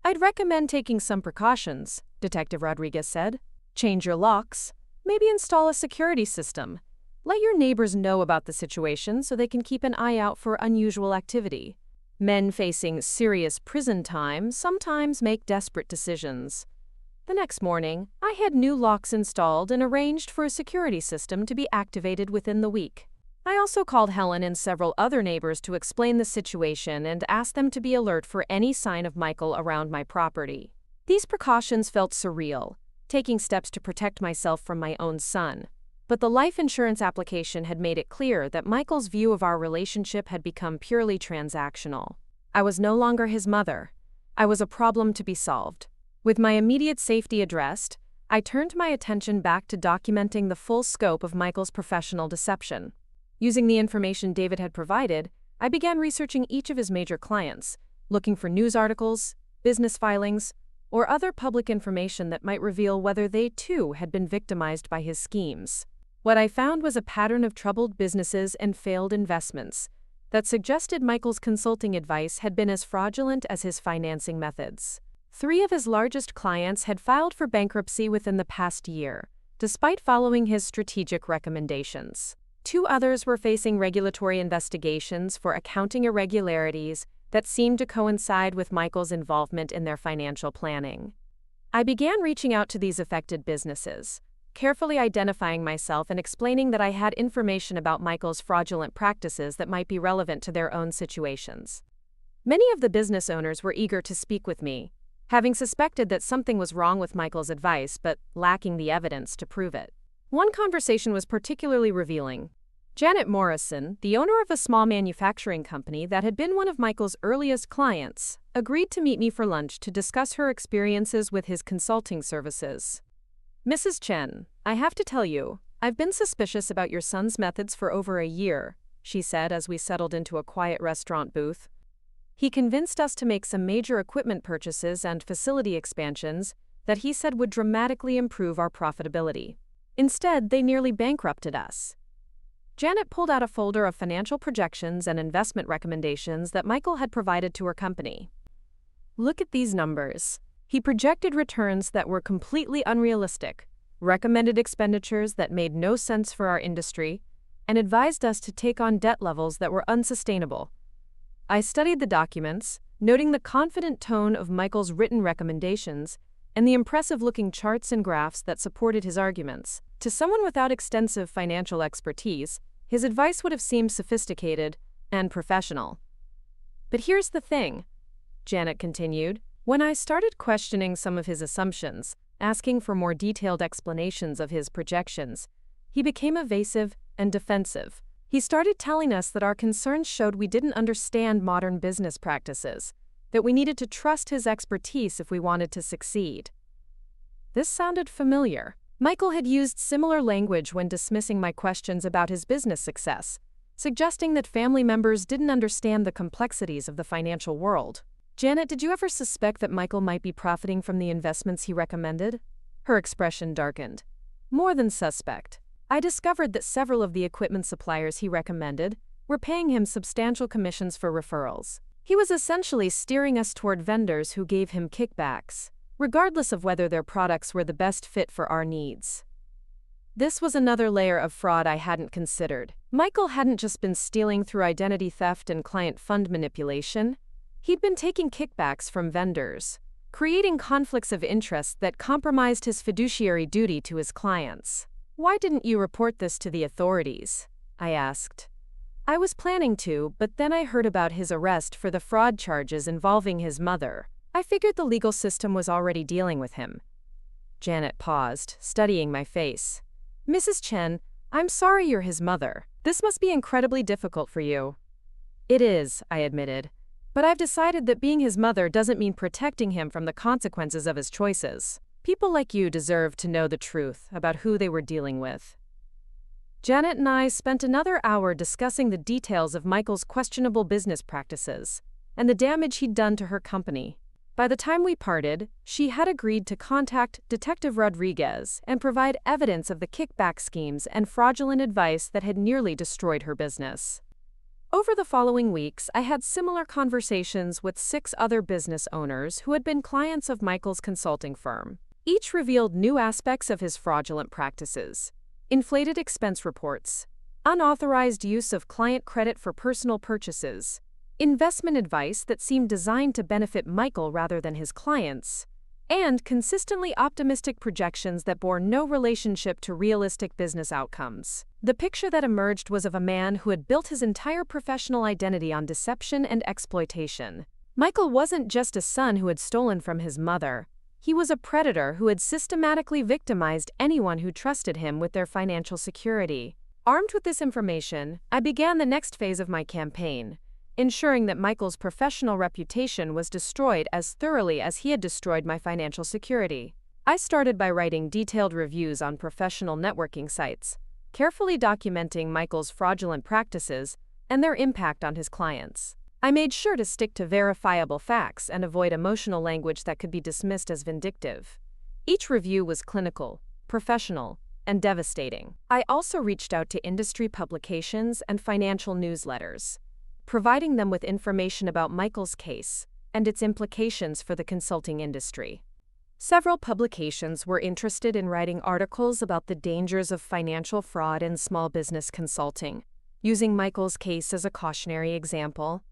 I'd recommend taking some precautions, Detective Rodriguez said. Change your locks, maybe install a security system. Let your neighbors know about the situation so they can keep an eye out for unusual activity. Men facing serious prison time sometimes make desperate decisions. The next morning, I had new locks installed and arranged for a security system to be activated within the week. I also called Helen and several other neighbors to explain the situation and asked them to be alert for any sign of Michael around my property. These precautions felt surreal, taking steps to protect myself from my own son. But the life insurance application had made it clear that Michael's view of our relationship had become purely transactional. I was no longer his mother. I was a problem to be solved. With my immediate safety addressed, I turned my attention back to documenting the full scope of Michael's professional deception. Using the information David had provided, I began researching each of his major clients, looking for news articles, business filings, or other public information that might reveal whether they too had been victimized by his schemes. What I found was a pattern of troubled businesses and failed investments that suggested Michael's consulting advice had been as fraudulent as his financing methods. 3 of his largest clients had filed for bankruptcy within the past year, despite following his strategic recommendations. 2 others were facing regulatory investigations for accounting irregularities that seemed to coincide with Michael's involvement in their financial planning. I began reaching out to these affected businesses, carefully identifying myself and explaining that I had information about Michael's fraudulent practices that might be relevant to their own situations. Many of the business owners were eager to speak with me, having suspected that something was wrong with Michael's advice but lacking the evidence to prove it. One conversation was particularly revealing. Janet Morrison, the owner of a small manufacturing company that had been one of Michael's earliest clients, agreed to meet me for lunch to discuss her experiences with his consulting services. Mrs. Chen, I have to tell you, I've been suspicious about your son's methods for over a year, she said as we settled into a quiet restaurant booth. He convinced us to make some major equipment purchases and facility expansions that he said would dramatically improve our profitability. Instead, they nearly bankrupted us. Janet pulled out a folder of financial projections and investment recommendations that Michael had provided to her company. Look at these numbers. He projected returns that were completely unrealistic, recommended expenditures that made no sense for our industry, and advised us to take on debt levels that were unsustainable. I studied the documents, noting the confident tone of Michael's written recommendations and the impressive-looking charts and graphs that supported his arguments. To someone without extensive financial expertise, his advice would have seemed sophisticated and professional. But here's the thing, Janet continued. When I started questioning some of his assumptions, asking for more detailed explanations of his projections, he became evasive and defensive. He started telling us that our concerns showed we didn't understand modern business practices, that we needed to trust his expertise if we wanted to succeed. This sounded familiar. Michael had used similar language when dismissing my questions about his business success, suggesting that family members didn't understand the complexities of the financial world. Janet, did you ever suspect that Michael might be profiting from the investments he recommended? Her expression darkened. More than suspect. I discovered that several of the equipment suppliers he recommended were paying him substantial commissions for referrals. He was essentially steering us toward vendors who gave him kickbacks, regardless of whether their products were the best fit for our needs. This was another layer of fraud I hadn't considered. Michael hadn't just been stealing through identity theft and client fund manipulation. He'd been taking kickbacks from vendors, creating conflicts of interest that compromised his fiduciary duty to his clients. "Why didn't you report this to the authorities?" I asked. I was planning to, but then I heard about his arrest for the fraud charges involving his mother. I figured the legal system was already dealing with him. Janet paused, studying my face. "Mrs. Chen, I'm sorry you're his mother. This must be incredibly difficult for you." "It is," I admitted. "But I've decided that being his mother doesn't mean protecting him from the consequences of his choices. People like you deserve to know the truth about who they were dealing with." Janet and I spent another hour discussing the details of Michael's questionable business practices and the damage he'd done to her company. By the time we parted, she had agreed to contact Detective Rodriguez and provide evidence of the kickback schemes and fraudulent advice that had nearly destroyed her business. Over the following weeks, I had similar conversations with 6 other business owners who had been clients of Michael's consulting firm. Each revealed new aspects of his fraudulent practices: inflated expense reports, unauthorized use of client credit for personal purchases, investment advice that seemed designed to benefit Michael rather than his clients, and consistently optimistic projections that bore no relationship to realistic business outcomes. The picture that emerged was of a man who had built his entire professional identity on deception and exploitation. Michael wasn't just a son who had stolen from his mother. He was a predator who had systematically victimized anyone who trusted him with their financial security. Armed with this information, I began the next phase of my campaign, ensuring that Michael's professional reputation was destroyed as thoroughly as he had destroyed my financial security. I started by writing detailed reviews on professional networking sites, carefully documenting Michael's fraudulent practices and their impact on his clients. I made sure to stick to verifiable facts and avoid emotional language that could be dismissed as vindictive. Each review was clinical, professional, and devastating. I also reached out to industry publications and financial newsletters, providing them with information about Michael's case and its implications for the consulting industry. Several publications were interested in writing articles about the dangers of financial fraud in small business consulting, using Michael's case as a cautionary example.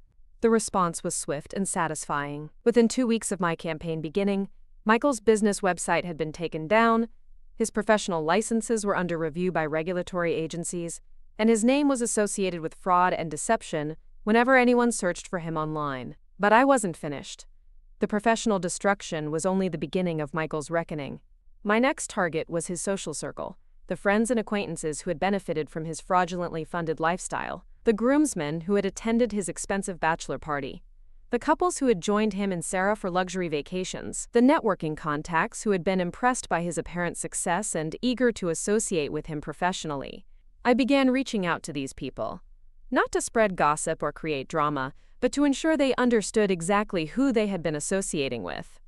The response was swift and satisfying. Within 2 weeks of my campaign beginning, Michael's business website had been taken down, his professional licenses were under review by regulatory agencies, and his name was associated with fraud and deception whenever anyone searched for him online. But I wasn't finished. The professional destruction was only the beginning of Michael's reckoning. My next target was his social circle, the friends and acquaintances who had benefited from his fraudulently funded lifestyle, the groomsmen who had attended his expensive bachelor party, the couples who had joined him and Sarah for luxury vacations, the networking contacts who had been impressed by his apparent success and eager to associate with him professionally. I began reaching out to these people, not to spread gossip or create drama, but to ensure they understood exactly who they had been associating with.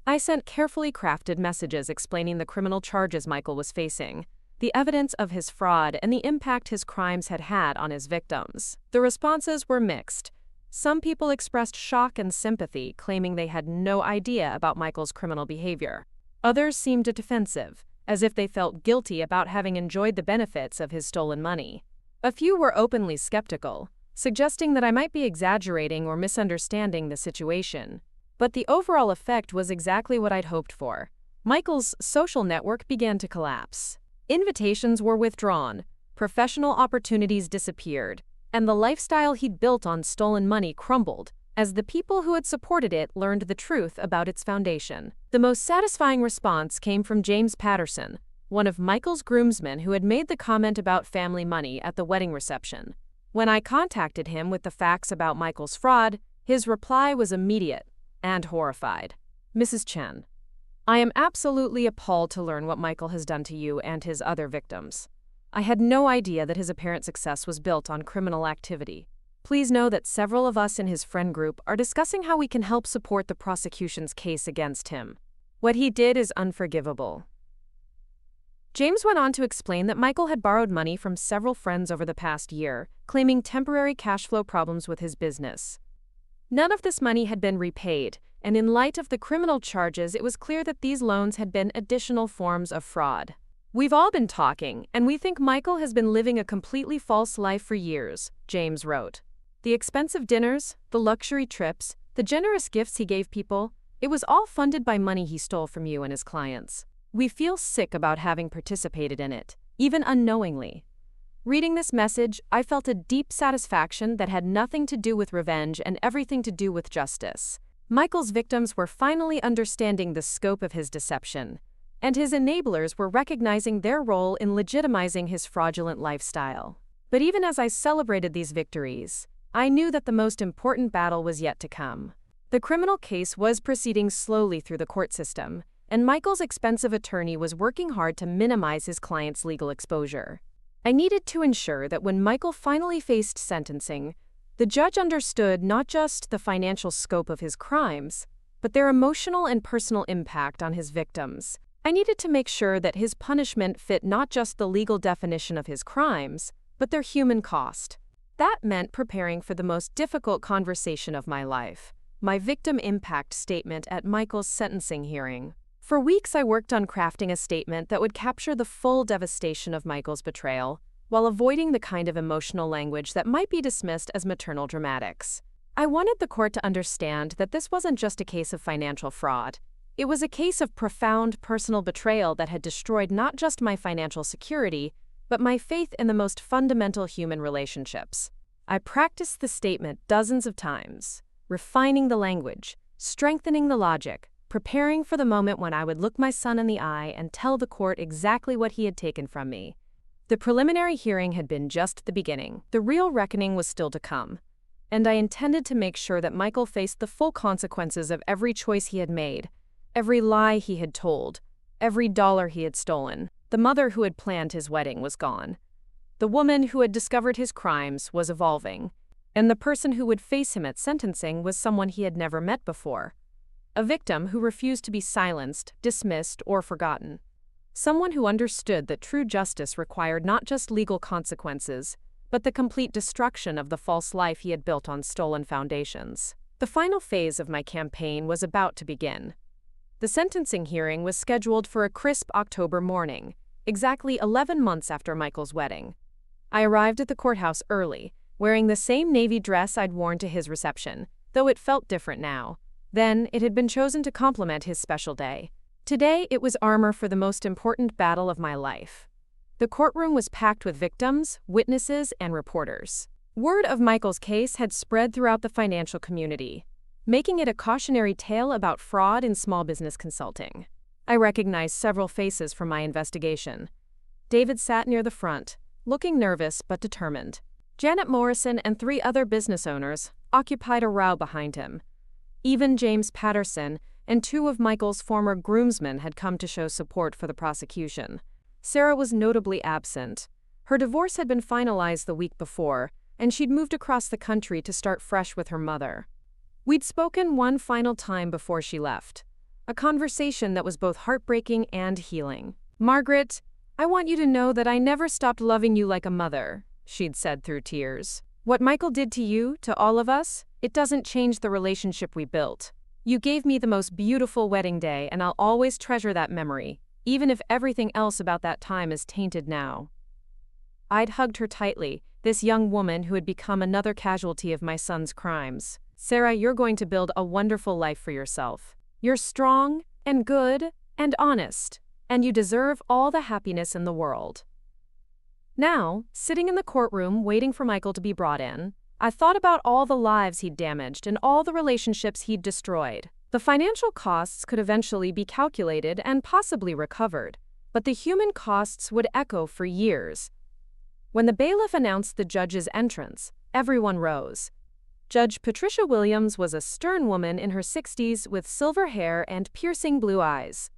I sent carefully crafted messages explaining the criminal charges Michael was facing, the evidence of his fraud, and the impact his crimes had had on his victims. The responses were mixed. Some people expressed shock and sympathy, claiming they had no idea about Michael's criminal behavior. Others seemed defensive, as if they felt guilty about having enjoyed the benefits of his stolen money. A few were openly skeptical, suggesting that I might be exaggerating or misunderstanding the situation. But the overall effect was exactly what I'd hoped for. Michael's social network began to collapse. Invitations were withdrawn, professional opportunities disappeared, and the lifestyle he'd built on stolen money crumbled as the people who had supported it learned the truth about its foundation. The most satisfying response came from James Patterson, one of Michael's groomsmen who had made the comment about family money at the wedding reception. When I contacted him with the facts about Michael's fraud, his reply was immediate and horrified. Mrs. Chen, I am absolutely appalled to learn what Michael has done to you and his other victims. I had no idea that his apparent success was built on criminal activity. Please know that several of us in his friend group are discussing how we can help support the prosecution's case against him. What he did is unforgivable. James went on to explain that Michael had borrowed money from several friends over the past year, claiming temporary cash flow problems with his business. None of this money had been repaid, and in light of the criminal charges, it was clear that these loans had been additional forms of fraud. We've all been talking, and we think Michael has been living a completely false life for years, James wrote. The expensive dinners, the luxury trips, the generous gifts he gave people, it was all funded by money he stole from you and his clients. We feel sick about having participated in it, even unknowingly. Reading this message, I felt a deep satisfaction that had nothing to do with revenge and everything to do with justice. Michael's victims were finally understanding the scope of his deception, and his enablers were recognizing their role in legitimizing his fraudulent lifestyle. But even as I celebrated these victories, I knew that the most important battle was yet to come. The criminal case was proceeding slowly through the court system, and Michael's expensive attorney was working hard to minimize his client's legal exposure. I needed to ensure that when Michael finally faced sentencing, the judge understood not just the financial scope of his crimes, but their emotional and personal impact on his victims. I needed to make sure that his punishment fit not just the legal definition of his crimes, but their human cost. That meant preparing for the most difficult conversation of my life, my victim impact statement at Michael's sentencing hearing. For weeks, I worked on crafting a statement that would capture the full devastation of Michael's betrayal, while avoiding the kind of emotional language that might be dismissed as maternal dramatics. I wanted the court to understand that this wasn't just a case of financial fraud. It was a case of profound personal betrayal that had destroyed not just my financial security, but my faith in the most fundamental human relationships. I practiced the statement dozens of times, refining the language, strengthening the logic, preparing for the moment when I would look my son in the eye and tell the court exactly what he had taken from me. The preliminary hearing had been just the beginning. The real reckoning was still to come, and I intended to make sure that Michael faced the full consequences of every choice he had made, every lie he had told, every dollar he had stolen. The mother who had planned his wedding was gone. The woman who had discovered his crimes was evolving, and the person who would face him at sentencing was someone he had never met before. A victim who refused to be silenced, dismissed, or forgotten. Someone who understood that true justice required not just legal consequences, but the complete destruction of the false life he had built on stolen foundations. The final phase of my campaign was about to begin. The sentencing hearing was scheduled for a crisp October morning, exactly 11 months after Michael's wedding. I arrived at the courthouse early, wearing the same navy dress I'd worn to his reception, though it felt different now. Then, it had been chosen to complement his special day. Today, it was armor for the most important battle of my life. The courtroom was packed with victims, witnesses, and reporters. Word of Michael's case had spread throughout the financial community, making it a cautionary tale about fraud in small business consulting. I recognized several faces from my investigation. David sat near the front, looking nervous but determined. Janet Morrison and 3 other business owners occupied a row behind him. Even James Patterson and 2 of Michael's former groomsmen had come to show support for the prosecution. Sarah was notably absent. Her divorce had been finalized the week before, and she'd moved across the country to start fresh with her mother. We'd spoken one final time before she left, a conversation that was both heartbreaking and healing. "Margaret, I want you to know that I never stopped loving you like a mother," she'd said through tears. "What Michael did to you, to all of us, it doesn't change the relationship we built. You gave me the most beautiful wedding day, and I'll always treasure that memory, even if everything else about that time is tainted now." I'd hugged her tightly, this young woman who had become another casualty of my son's crimes. "Sarah, you're going to build a wonderful life for yourself. You're strong and good and honest, and you deserve all the happiness in the world." Now, sitting in the courtroom waiting for Michael to be brought in, I thought about all the lives he'd damaged and all the relationships he'd destroyed. The financial costs could eventually be calculated and possibly recovered, but the human costs would echo for years. When the bailiff announced the judge's entrance, everyone rose. Judge Patricia Williams was a stern woman in her 60s with silver hair and piercing blue eyes.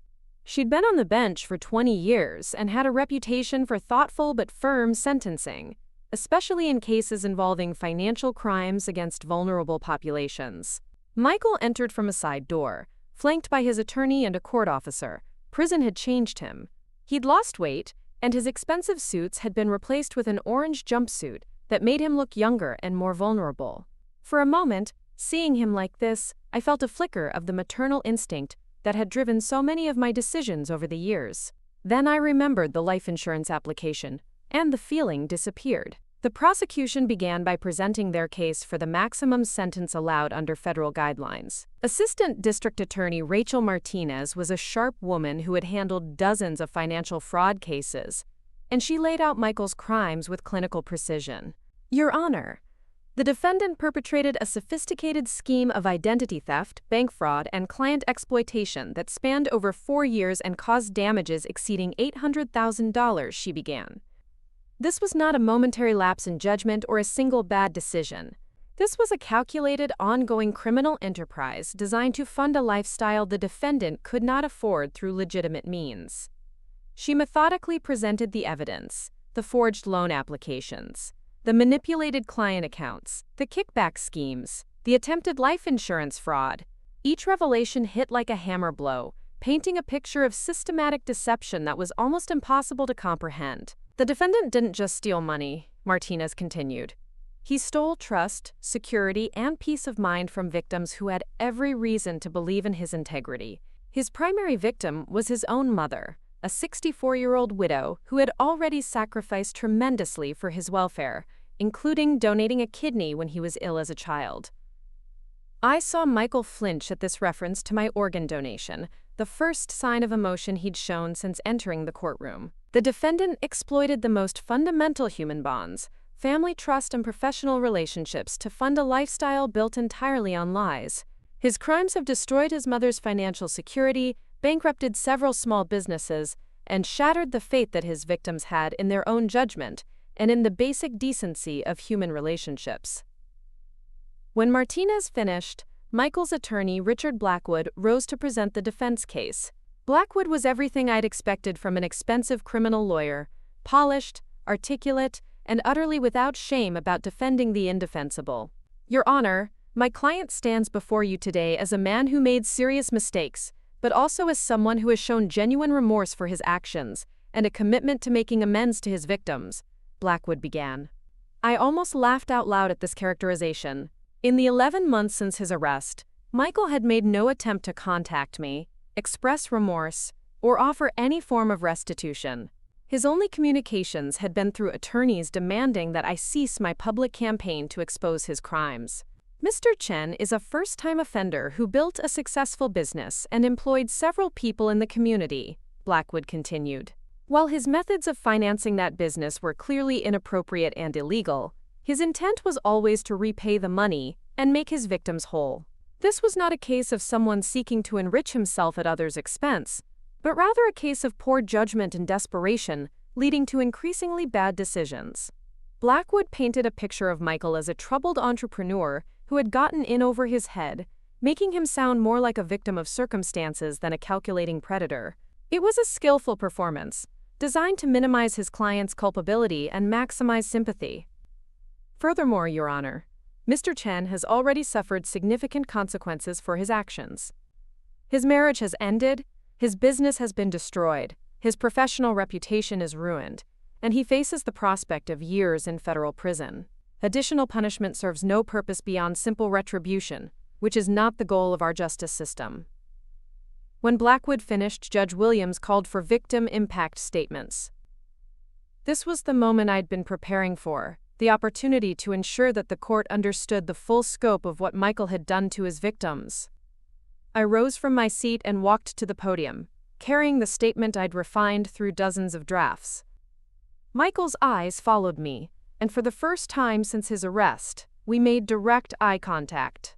She'd been on the bench for 20 years and had a reputation for thoughtful but firm sentencing, especially in cases involving financial crimes against vulnerable populations. Michael entered from a side door, flanked by his attorney and a court officer. Prison had changed him. He'd lost weight, and his expensive suits had been replaced with an orange jumpsuit that made him look younger and more vulnerable. For a moment, seeing him like this, I felt a flicker of the maternal instinct that had driven so many of my decisions over the years. Then I remembered the life insurance application, and the feeling disappeared. The prosecution began by presenting their case for the maximum sentence allowed under federal guidelines. Assistant District Attorney Rachel Martinez was a sharp woman who had handled dozens of financial fraud cases, and she laid out Michael's crimes with clinical precision. Your Honor, the defendant perpetrated a sophisticated scheme of identity theft, bank fraud, and client exploitation that spanned over 4 years and caused damages exceeding $800,000, she began. This was not a momentary lapse in judgment or a single bad decision. This was a calculated, ongoing criminal enterprise designed to fund a lifestyle the defendant could not afford through legitimate means. She methodically presented the evidence, the forged loan applications, the manipulated client accounts, the kickback schemes, the attempted life insurance fraud. Each revelation hit like a hammer blow, painting a picture of systematic deception that was almost impossible to comprehend. The defendant didn't just steal money, Martinez continued. He stole trust, security, and peace of mind from victims who had every reason to believe in his integrity. His primary victim was his own mother, a 64-year-old widow who had already sacrificed tremendously for his welfare, including donating a kidney when he was ill as a child. I saw Michael flinch at this reference to my organ donation, the first sign of emotion he'd shown since entering the courtroom. The defendant exploited the most fundamental human bonds, family trust and professional relationships to fund a lifestyle built entirely on lies. His crimes have destroyed his mother's financial security, bankrupted several small businesses, and shattered the faith that his victims had in their own judgment and in the basic decency of human relationships. When Martinez finished, Michael's attorney, Richard Blackwood, rose to present the defense case. Blackwood was everything I'd expected from an expensive criminal lawyer, polished, articulate, and utterly without shame about defending the indefensible. Your Honor, my client stands before you today as a man who made serious mistakes, but also as someone who has shown genuine remorse for his actions and a commitment to making amends to his victims, Blackwood began. I almost laughed out loud at this characterization. In the 11 months since his arrest, Michael had made no attempt to contact me, express remorse, or offer any form of restitution. His only communications had been through attorneys demanding that I cease my public campaign to expose his crimes. Mr. Chen is a first-time offender who built a successful business and employed several people in the community, Blackwood continued. While his methods of financing that business were clearly inappropriate and illegal, his intent was always to repay the money and make his victims whole. This was not a case of someone seeking to enrich himself at others' expense, but rather a case of poor judgment and desperation, leading to increasingly bad decisions. Blackwood painted a picture of Michael as a troubled entrepreneur who had gotten in over his head, making him sound more like a victim of circumstances than a calculating predator. It was a skillful performance, designed to minimize his client's culpability and maximize sympathy. Furthermore, Your Honor, Mr. Chen has already suffered significant consequences for his actions. His marriage has ended, his business has been destroyed, his professional reputation is ruined, and he faces the prospect of years in federal prison. Additional punishment serves no purpose beyond simple retribution, which is not the goal of our justice system. When Blackwood finished, Judge Williams called for victim impact statements. This was the moment I'd been preparing for, the opportunity to ensure that the court understood the full scope of what Michael had done to his victims. I rose from my seat and walked to the podium, carrying the statement I'd refined through dozens of drafts. Michael's eyes followed me, and for the first time since his arrest, We made direct eye contact.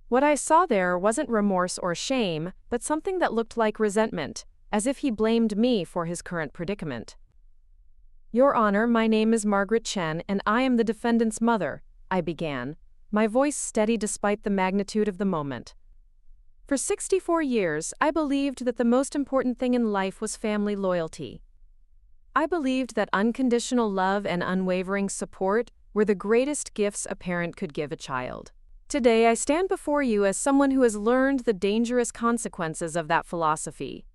What I saw there wasn't remorse or shame, but something that looked like resentment, as if he blamed me for his current predicament. "Your Honor, my name is Margaret Chen, and I am the defendant's mother," I began, my voice steady despite the magnitude of the moment. For 64 years, I believed that the most important thing in life was family loyalty. I believed that unconditional love and unwavering support were the greatest gifts a parent could give a child. Today, I stand before you as someone who has learned the dangerous consequences of that philosophy.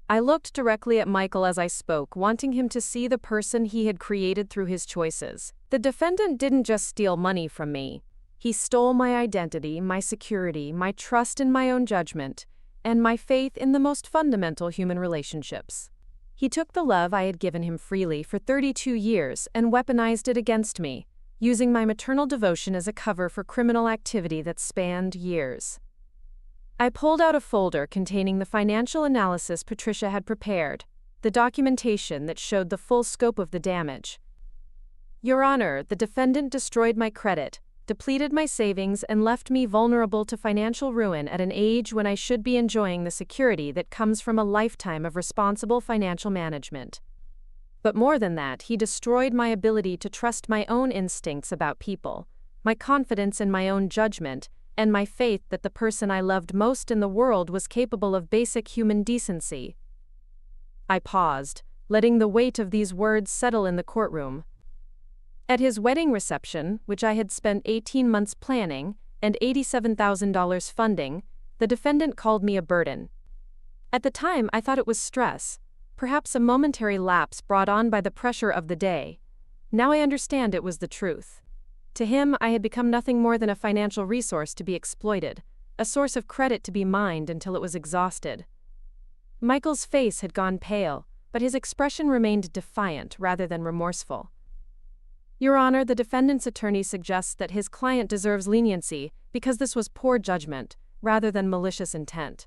I looked directly at Michael as I spoke, wanting him to see the person he had created through his choices. The defendant didn't just steal money from me. He stole my identity, my security, my trust in my own judgment, and my faith in the most fundamental human relationships. He took the love I had given him freely for 32 years and weaponized it against me, using my maternal devotion as a cover for criminal activity that spanned years. I pulled out a folder containing the financial analysis Patricia had prepared, the documentation that showed the full scope of the damage. "Your Honor, the defendant destroyed my credit, depleted my savings, and left me vulnerable to financial ruin at an age when I should be enjoying the security that comes from a lifetime of responsible financial management. But more than that, he destroyed my ability to trust my own instincts about people, my confidence in my own judgment, and my faith that the person I loved most in the world was capable of basic human decency." I paused, letting the weight of these words settle in the courtroom. At his wedding reception, which I had spent 18 months planning and $87,000 funding, the defendant called me a burden. At the time, I thought it was stress, perhaps a momentary lapse brought on by the pressure of the day. Now I understand it was the truth. To him, I had become nothing more than a financial resource to be exploited, a source of credit to be mined until it was exhausted. Michael's face had gone pale, but his expression remained defiant rather than remorseful. "Your Honor, the defendant's attorney suggests that his client deserves leniency because this was poor judgment, rather than malicious intent.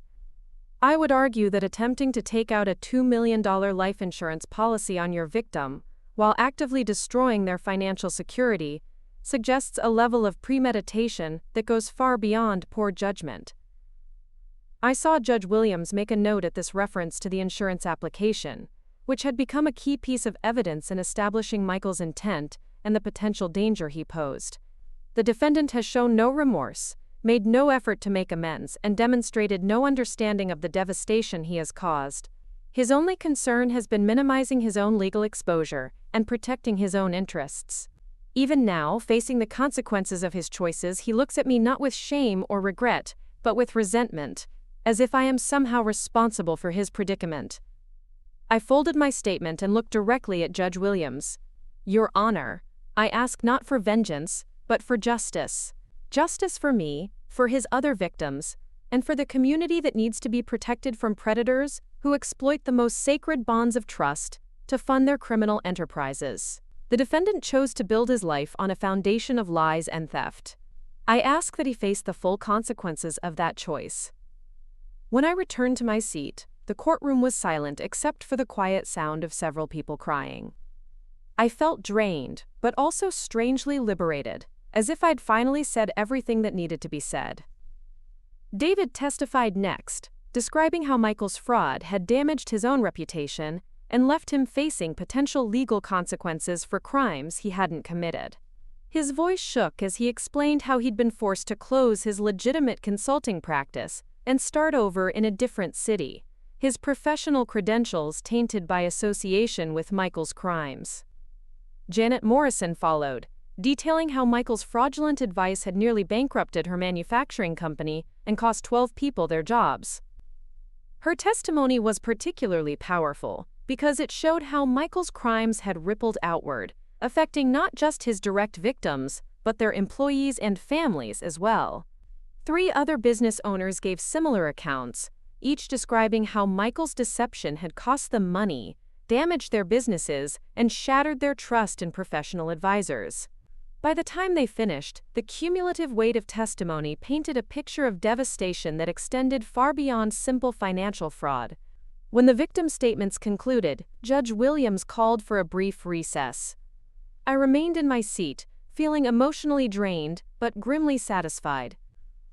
I would argue that attempting to take out a $2 million life insurance policy on your victim, while actively destroying their financial security, suggests a level of premeditation that goes far beyond poor judgment." I saw Judge Williams make a note at this reference to the insurance application, which had become a key piece of evidence in establishing Michael's intent and the potential danger he posed. The defendant has shown no remorse, made no effort to make amends, and demonstrated no understanding of the devastation he has caused. His only concern has been minimizing his own legal exposure and protecting his own interests. Even now, facing the consequences of his choices, he looks at me not with shame or regret, but with resentment, as if I am somehow responsible for his predicament. I folded my statement and looked directly at Judge Williams. "Your Honor, I ask not for vengeance, but for justice. Justice for me, for his other victims, and for the community that needs to be protected from predators who exploit the most sacred bonds of trust to fund their criminal enterprises." The defendant chose to build his life on a foundation of lies and theft. I ask that he face the full consequences of that choice. When I returned to my seat, the courtroom was silent except for the quiet sound of several people crying. I felt drained, but also strangely liberated, as if I'd finally said everything that needed to be said. David testified next, describing how Michael's fraud had damaged his own reputation and left him facing potential legal consequences for crimes he hadn't committed. His voice shook as he explained how he'd been forced to close his legitimate consulting practice and start over in a different city, his professional credentials tainted by association with Michael's crimes. Janet Morrison followed, detailing how Michael's fraudulent advice had nearly bankrupted her manufacturing company and cost 12 people their jobs. Her testimony was particularly powerful because it showed how Michael's crimes had rippled outward, affecting not just his direct victims, but their employees and families as well. 3 other business owners gave similar accounts, each describing how Michael's deception had cost them money, damaged their businesses, and shattered their trust in professional advisors. By the time they finished, the cumulative weight of testimony painted a picture of devastation that extended far beyond simple financial fraud. When the victim statements concluded, Judge Williams called for a brief recess. I remained in my seat, feeling emotionally drained but grimly satisfied.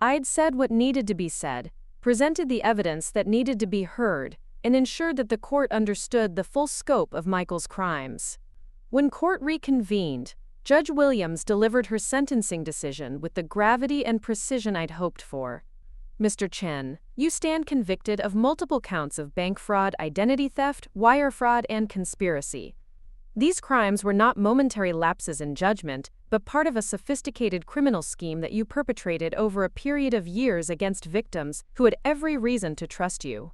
I'd said what needed to be said, presented the evidence that needed to be heard, and ensured that the court understood the full scope of Michael's crimes. When court reconvened, Judge Williams delivered her sentencing decision with the gravity and precision I'd hoped for. Mr. Chen, you stand convicted of multiple counts of bank fraud, identity theft, wire fraud, and conspiracy. These crimes were not momentary lapses in judgment, but part of a sophisticated criminal scheme that you perpetrated over a period of years against victims who had every reason to trust you.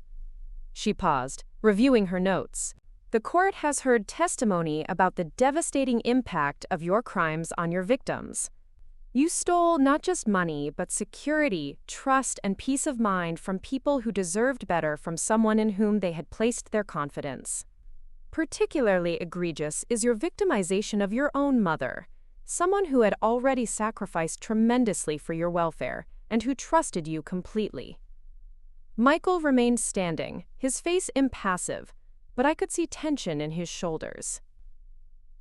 She paused, reviewing her notes. The court has heard testimony about the devastating impact of your crimes on your victims. You stole not just money, but security, trust, and peace of mind from people who deserved better from someone in whom they had placed their confidence. Particularly egregious is your victimization of your own mother, someone who had already sacrificed tremendously for your welfare and who trusted you completely. Michael remained standing, his face impassive, but I could see tension in his shoulders.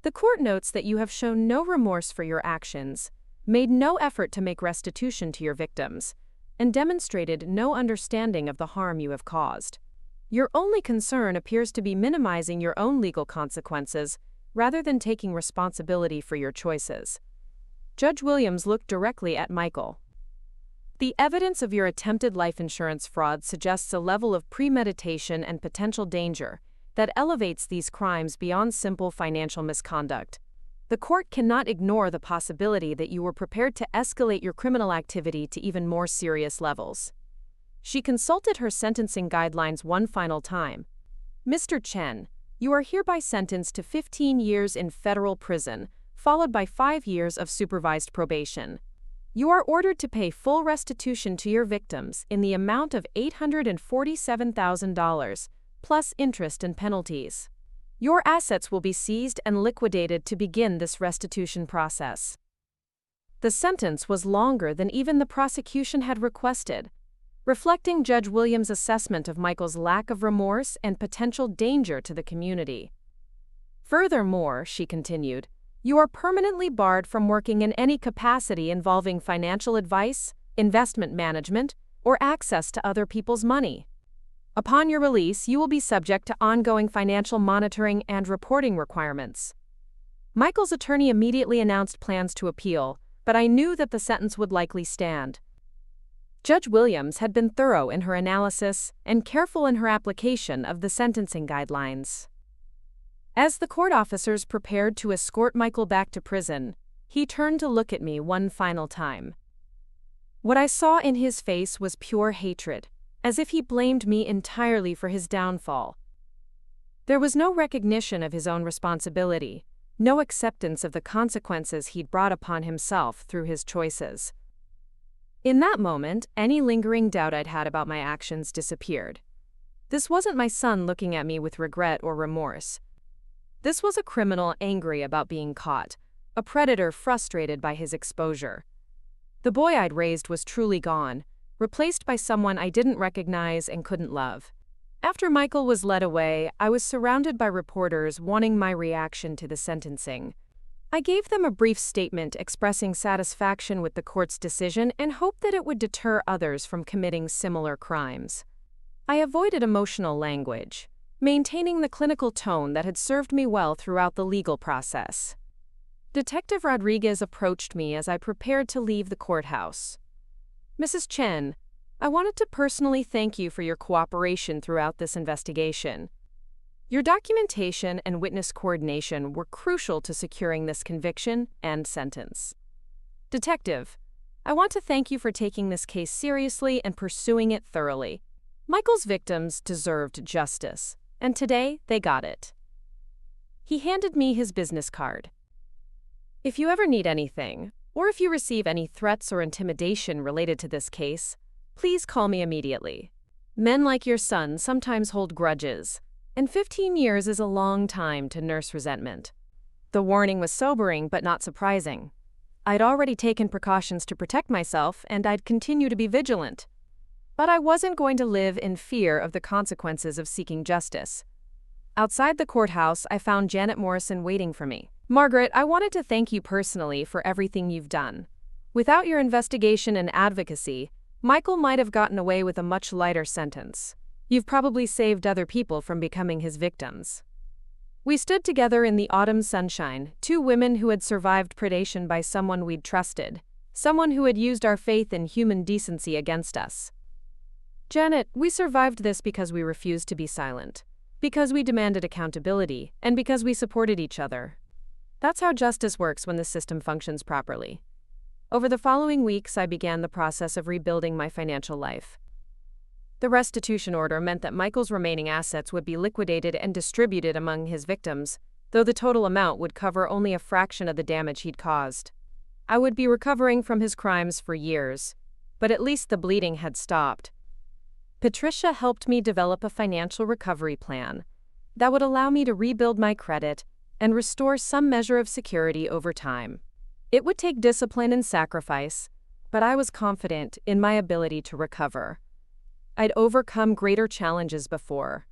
The court notes that you have shown no remorse for your actions, made no effort to make restitution to your victims, and demonstrated no understanding of the harm you have caused. Your only concern appears to be minimizing your own legal consequences rather than taking responsibility for your choices. Judge Williams looked directly at Michael. The evidence of your attempted life insurance fraud suggests a level of premeditation and potential danger that elevates these crimes beyond simple financial misconduct. The court cannot ignore the possibility that you were prepared to escalate your criminal activity to even more serious levels. She consulted her sentencing guidelines one final time. Mr. Chen, you are hereby sentenced to 15 years in federal prison, followed by 5 years of supervised probation. You are ordered to pay full restitution to your victims in the amount of $847,000, plus interest and penalties. Your assets will be seized and liquidated to begin this restitution process. The sentence was longer than even the prosecution had requested, reflecting Judge Williams' assessment of Michael's lack of remorse and potential danger to the community. Furthermore, she continued, you are permanently barred from working in any capacity involving financial advice, investment management, or access to other people's money. Upon your release, you will be subject to ongoing financial monitoring and reporting requirements. Michael's attorney immediately announced plans to appeal, but I knew that the sentence would likely stand. Judge Williams had been thorough in her analysis and careful in her application of the sentencing guidelines. As the court officers prepared to escort Michael back to prison, he turned to look at me one final time. What I saw in his face was pure hatred, as if he blamed me entirely for his downfall. There was no recognition of his own responsibility, no acceptance of the consequences he'd brought upon himself through his choices. In that moment, any lingering doubt I'd had about my actions disappeared. This wasn't my son looking at me with regret or remorse. This was a criminal angry about being caught, a predator frustrated by his exposure. The boy I'd raised was truly gone, replaced by someone I didn't recognize and couldn't love. After Michael was led away, I was surrounded by reporters wanting my reaction to the sentencing. I gave them a brief statement expressing satisfaction with the court's decision and hoped that it would deter others from committing similar crimes. I avoided emotional language, maintaining the clinical tone that had served me well throughout the legal process. Detective Rodriguez approached me as I prepared to leave the courthouse. Mrs. Chen, I wanted to personally thank you for your cooperation throughout this investigation. Your documentation and witness coordination were crucial to securing this conviction and sentence. Detective, I want to thank you for taking this case seriously and pursuing it thoroughly. Michael's victims deserved justice, and today they got it. He handed me his business card. If you ever need anything, or if you receive any threats or intimidation related to this case, please call me immediately. Men like your son sometimes hold grudges, and 15 years is a long time to nurse resentment. The warning was sobering but not surprising. I'd already taken precautions to protect myself, and I'd continue to be vigilant. But I wasn't going to live in fear of the consequences of seeking justice. Outside the courthouse, I found Janet Morrison waiting for me. Margaret, I wanted to thank you personally for everything you've done. Without your investigation and advocacy, Michael might have gotten away with a much lighter sentence. You've probably saved other people from becoming his victims. We stood together in the autumn sunshine, two women who had survived predation by someone we'd trusted, someone who had used our faith in human decency against us. Janet, we survived this because we refused to be silent, because we demanded accountability, and because we supported each other. That's how justice works when the system functions properly. Over the following weeks, I began the process of rebuilding my financial life. The restitution order meant that Michael's remaining assets would be liquidated and distributed among his victims, though the total amount would cover only a fraction of the damage he'd caused. I would be recovering from his crimes for years, but at least the bleeding had stopped. Patricia helped me develop a financial recovery plan that would allow me to rebuild my credit and restore some measure of security over time. It would take discipline and sacrifice, but I was confident in my ability to recover. I'd overcome greater challenges before.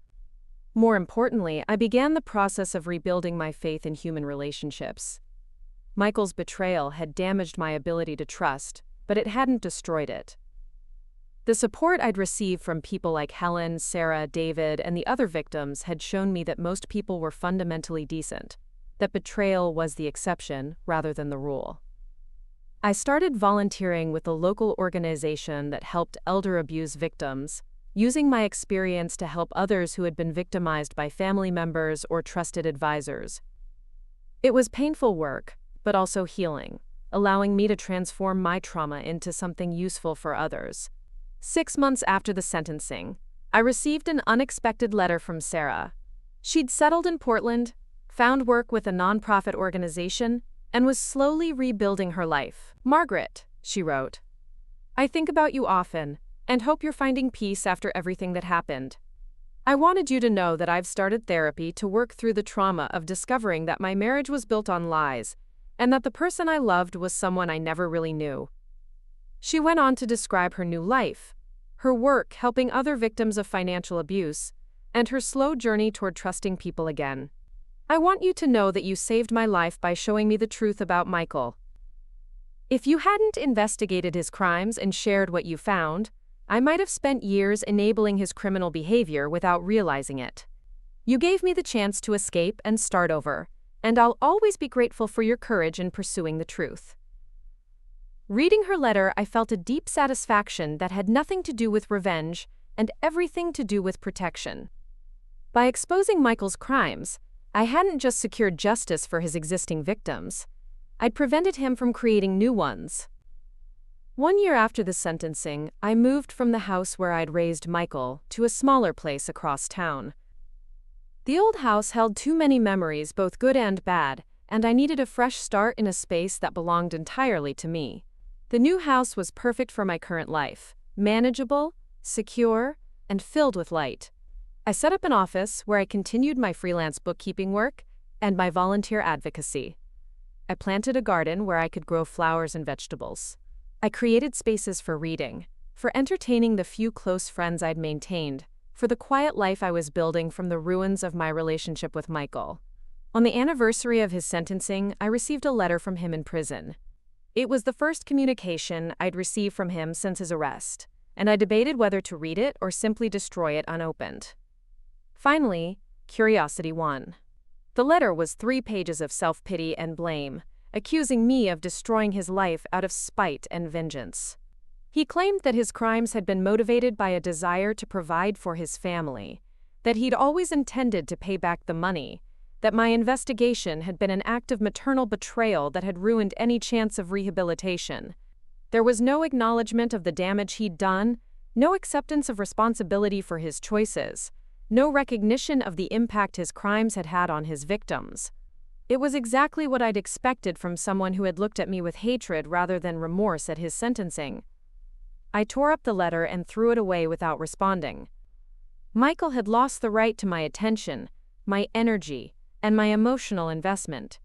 More importantly, I began the process of rebuilding my faith in human relationships. Michael's betrayal had damaged my ability to trust, but it hadn't destroyed it. The support I'd received from people like Helen, Sarah, David, and the other victims had shown me that most people were fundamentally decent, that betrayal was the exception rather than the rule. I started volunteering with a local organization that helped elder abuse victims, using my experience to help others who had been victimized by family members or trusted advisors. It was painful work, but also healing, allowing me to transform my trauma into something useful for others. 6 months after the sentencing, I received an unexpected letter from Sarah. She'd settled in Portland, found work with a nonprofit organization, and was slowly rebuilding her life. Margaret, she wrote, I think about you often, and hope you're finding peace after everything that happened. I wanted you to know that I've started therapy to work through the trauma of discovering that my marriage was built on lies, and that the person I loved was someone I never really knew. She went on to describe her new life, her work helping other victims of financial abuse, and her slow journey toward trusting people again. I want you to know that you saved my life by showing me the truth about Michael. If you hadn't investigated his crimes and shared what you found, I might have spent years enabling his criminal behavior without realizing it. You gave me the chance to escape and start over, and I'll always be grateful for your courage in pursuing the truth. Reading her letter, I felt a deep satisfaction that had nothing to do with revenge and everything to do with protection. By exposing Michael's crimes, I hadn't just secured justice for his existing victims, I'd prevented him from creating new ones. 1 year after the sentencing, I moved from the house where I'd raised Michael to a smaller place across town. The old house held too many memories, both good and bad, and I needed a fresh start in a space that belonged entirely to me. The new house was perfect for my current life, manageable, secure, and filled with light. I set up an office where I continued my freelance bookkeeping work and my volunteer advocacy. I planted a garden where I could grow flowers and vegetables. I created spaces for reading, for entertaining the few close friends I'd maintained, for the quiet life I was building from the ruins of my relationship with Michael. On the anniversary of his sentencing, I received a letter from him in prison. It was the first communication I'd received from him since his arrest, and I debated whether to read it or simply destroy it unopened. Finally, curiosity won. The letter was 3 pages of self-pity and blame, accusing me of destroying his life out of spite and vengeance. He claimed that his crimes had been motivated by a desire to provide for his family, that he'd always intended to pay back the money, that my investigation had been an act of maternal betrayal that had ruined any chance of rehabilitation. There was no acknowledgement of the damage he'd done, no acceptance of responsibility for his choices, no recognition of the impact his crimes had had on his victims. It was exactly what I'd expected from someone who had looked at me with hatred rather than remorse at his sentencing. I tore up the letter and threw it away without responding. Michael had lost the right to my attention, my energy, and my emotional investment.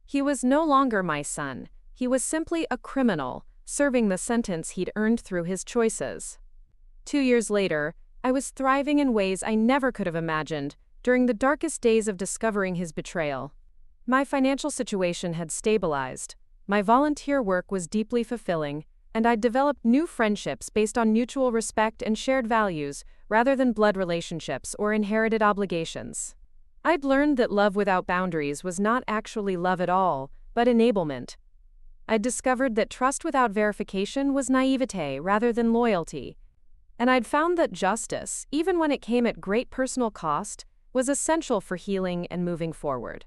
He was no longer my son. He was simply a criminal, serving the sentence he'd earned through his choices. 2 years later, I was thriving in ways I never could have imagined, during the darkest days of discovering his betrayal. My financial situation had stabilized, my volunteer work was deeply fulfilling, and I'd developed new friendships based on mutual respect and shared values rather than blood relationships or inherited obligations. I'd learned that love without boundaries was not actually love at all, but enablement. I'd discovered that trust without verification was naivete rather than loyalty. And I'd found that justice, even when it came at great personal cost, was essential for healing and moving forward.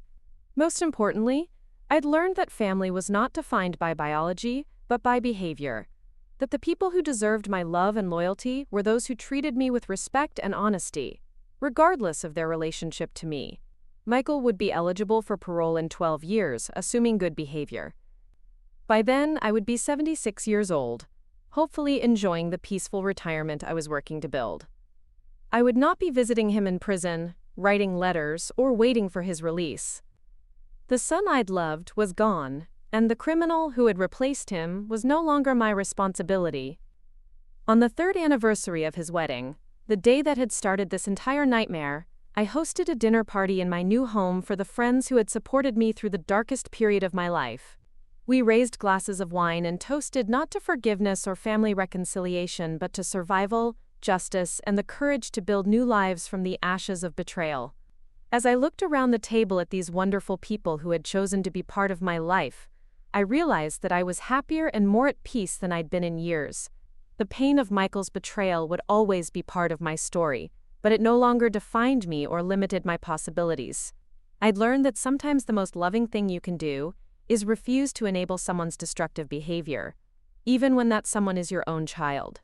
Most importantly, I'd learned that family was not defined by biology, but by behavior. That the people who deserved my love and loyalty were those who treated me with respect and honesty, regardless of their relationship to me. Michael would be eligible for parole in 12 years, assuming good behavior. By then, I would be 76 years old, hopefully enjoying the peaceful retirement I was working to build. I would not be visiting him in prison, writing letters, or waiting for his release. The son I'd loved was gone, and the criminal who had replaced him was no longer my responsibility. On the 3rd anniversary of his wedding, the day that had started this entire nightmare, I hosted a dinner party in my new home for the friends who had supported me through the darkest period of my life. We raised glasses of wine and toasted not to forgiveness or family reconciliation but to survival, justice, and the courage to build new lives from the ashes of betrayal. As I looked around the table at these wonderful people who had chosen to be part of my life, I realized that I was happier and more at peace than I'd been in years. The pain of Michael's betrayal would always be part of my story, but it no longer defined me or limited my possibilities. I'd learned that sometimes the most loving thing you can do is refuse to enable someone's destructive behavior, even when that someone is your own child.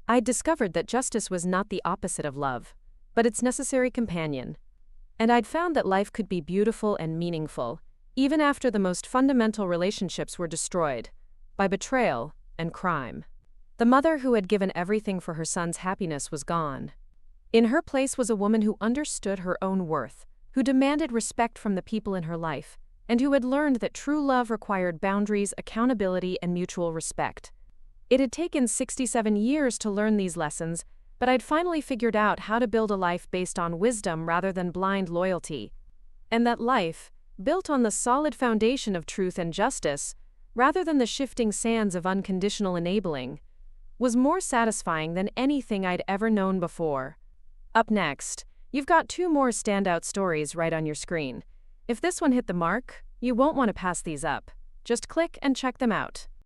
I'd discovered that justice was not the opposite of love, but its necessary companion. And I'd found that life could be beautiful and meaningful, even after the most fundamental relationships were destroyed by betrayal and crime. The mother who had given everything for her son's happiness was gone. In her place was a woman who understood her own worth, who demanded respect from the people in her life, and who had learned that true love required boundaries, accountability, and mutual respect. It had taken 67 years to learn these lessons, but I'd finally figured out how to build a life based on wisdom rather than blind loyalty. And that life, built on the solid foundation of truth and justice, rather than the shifting sands of unconditional enabling, was more satisfying than anything I'd ever known before. Up next, you've got 2 more standout stories right on your screen. If this one hit the mark, you won't want to pass these up. Just click and check them out.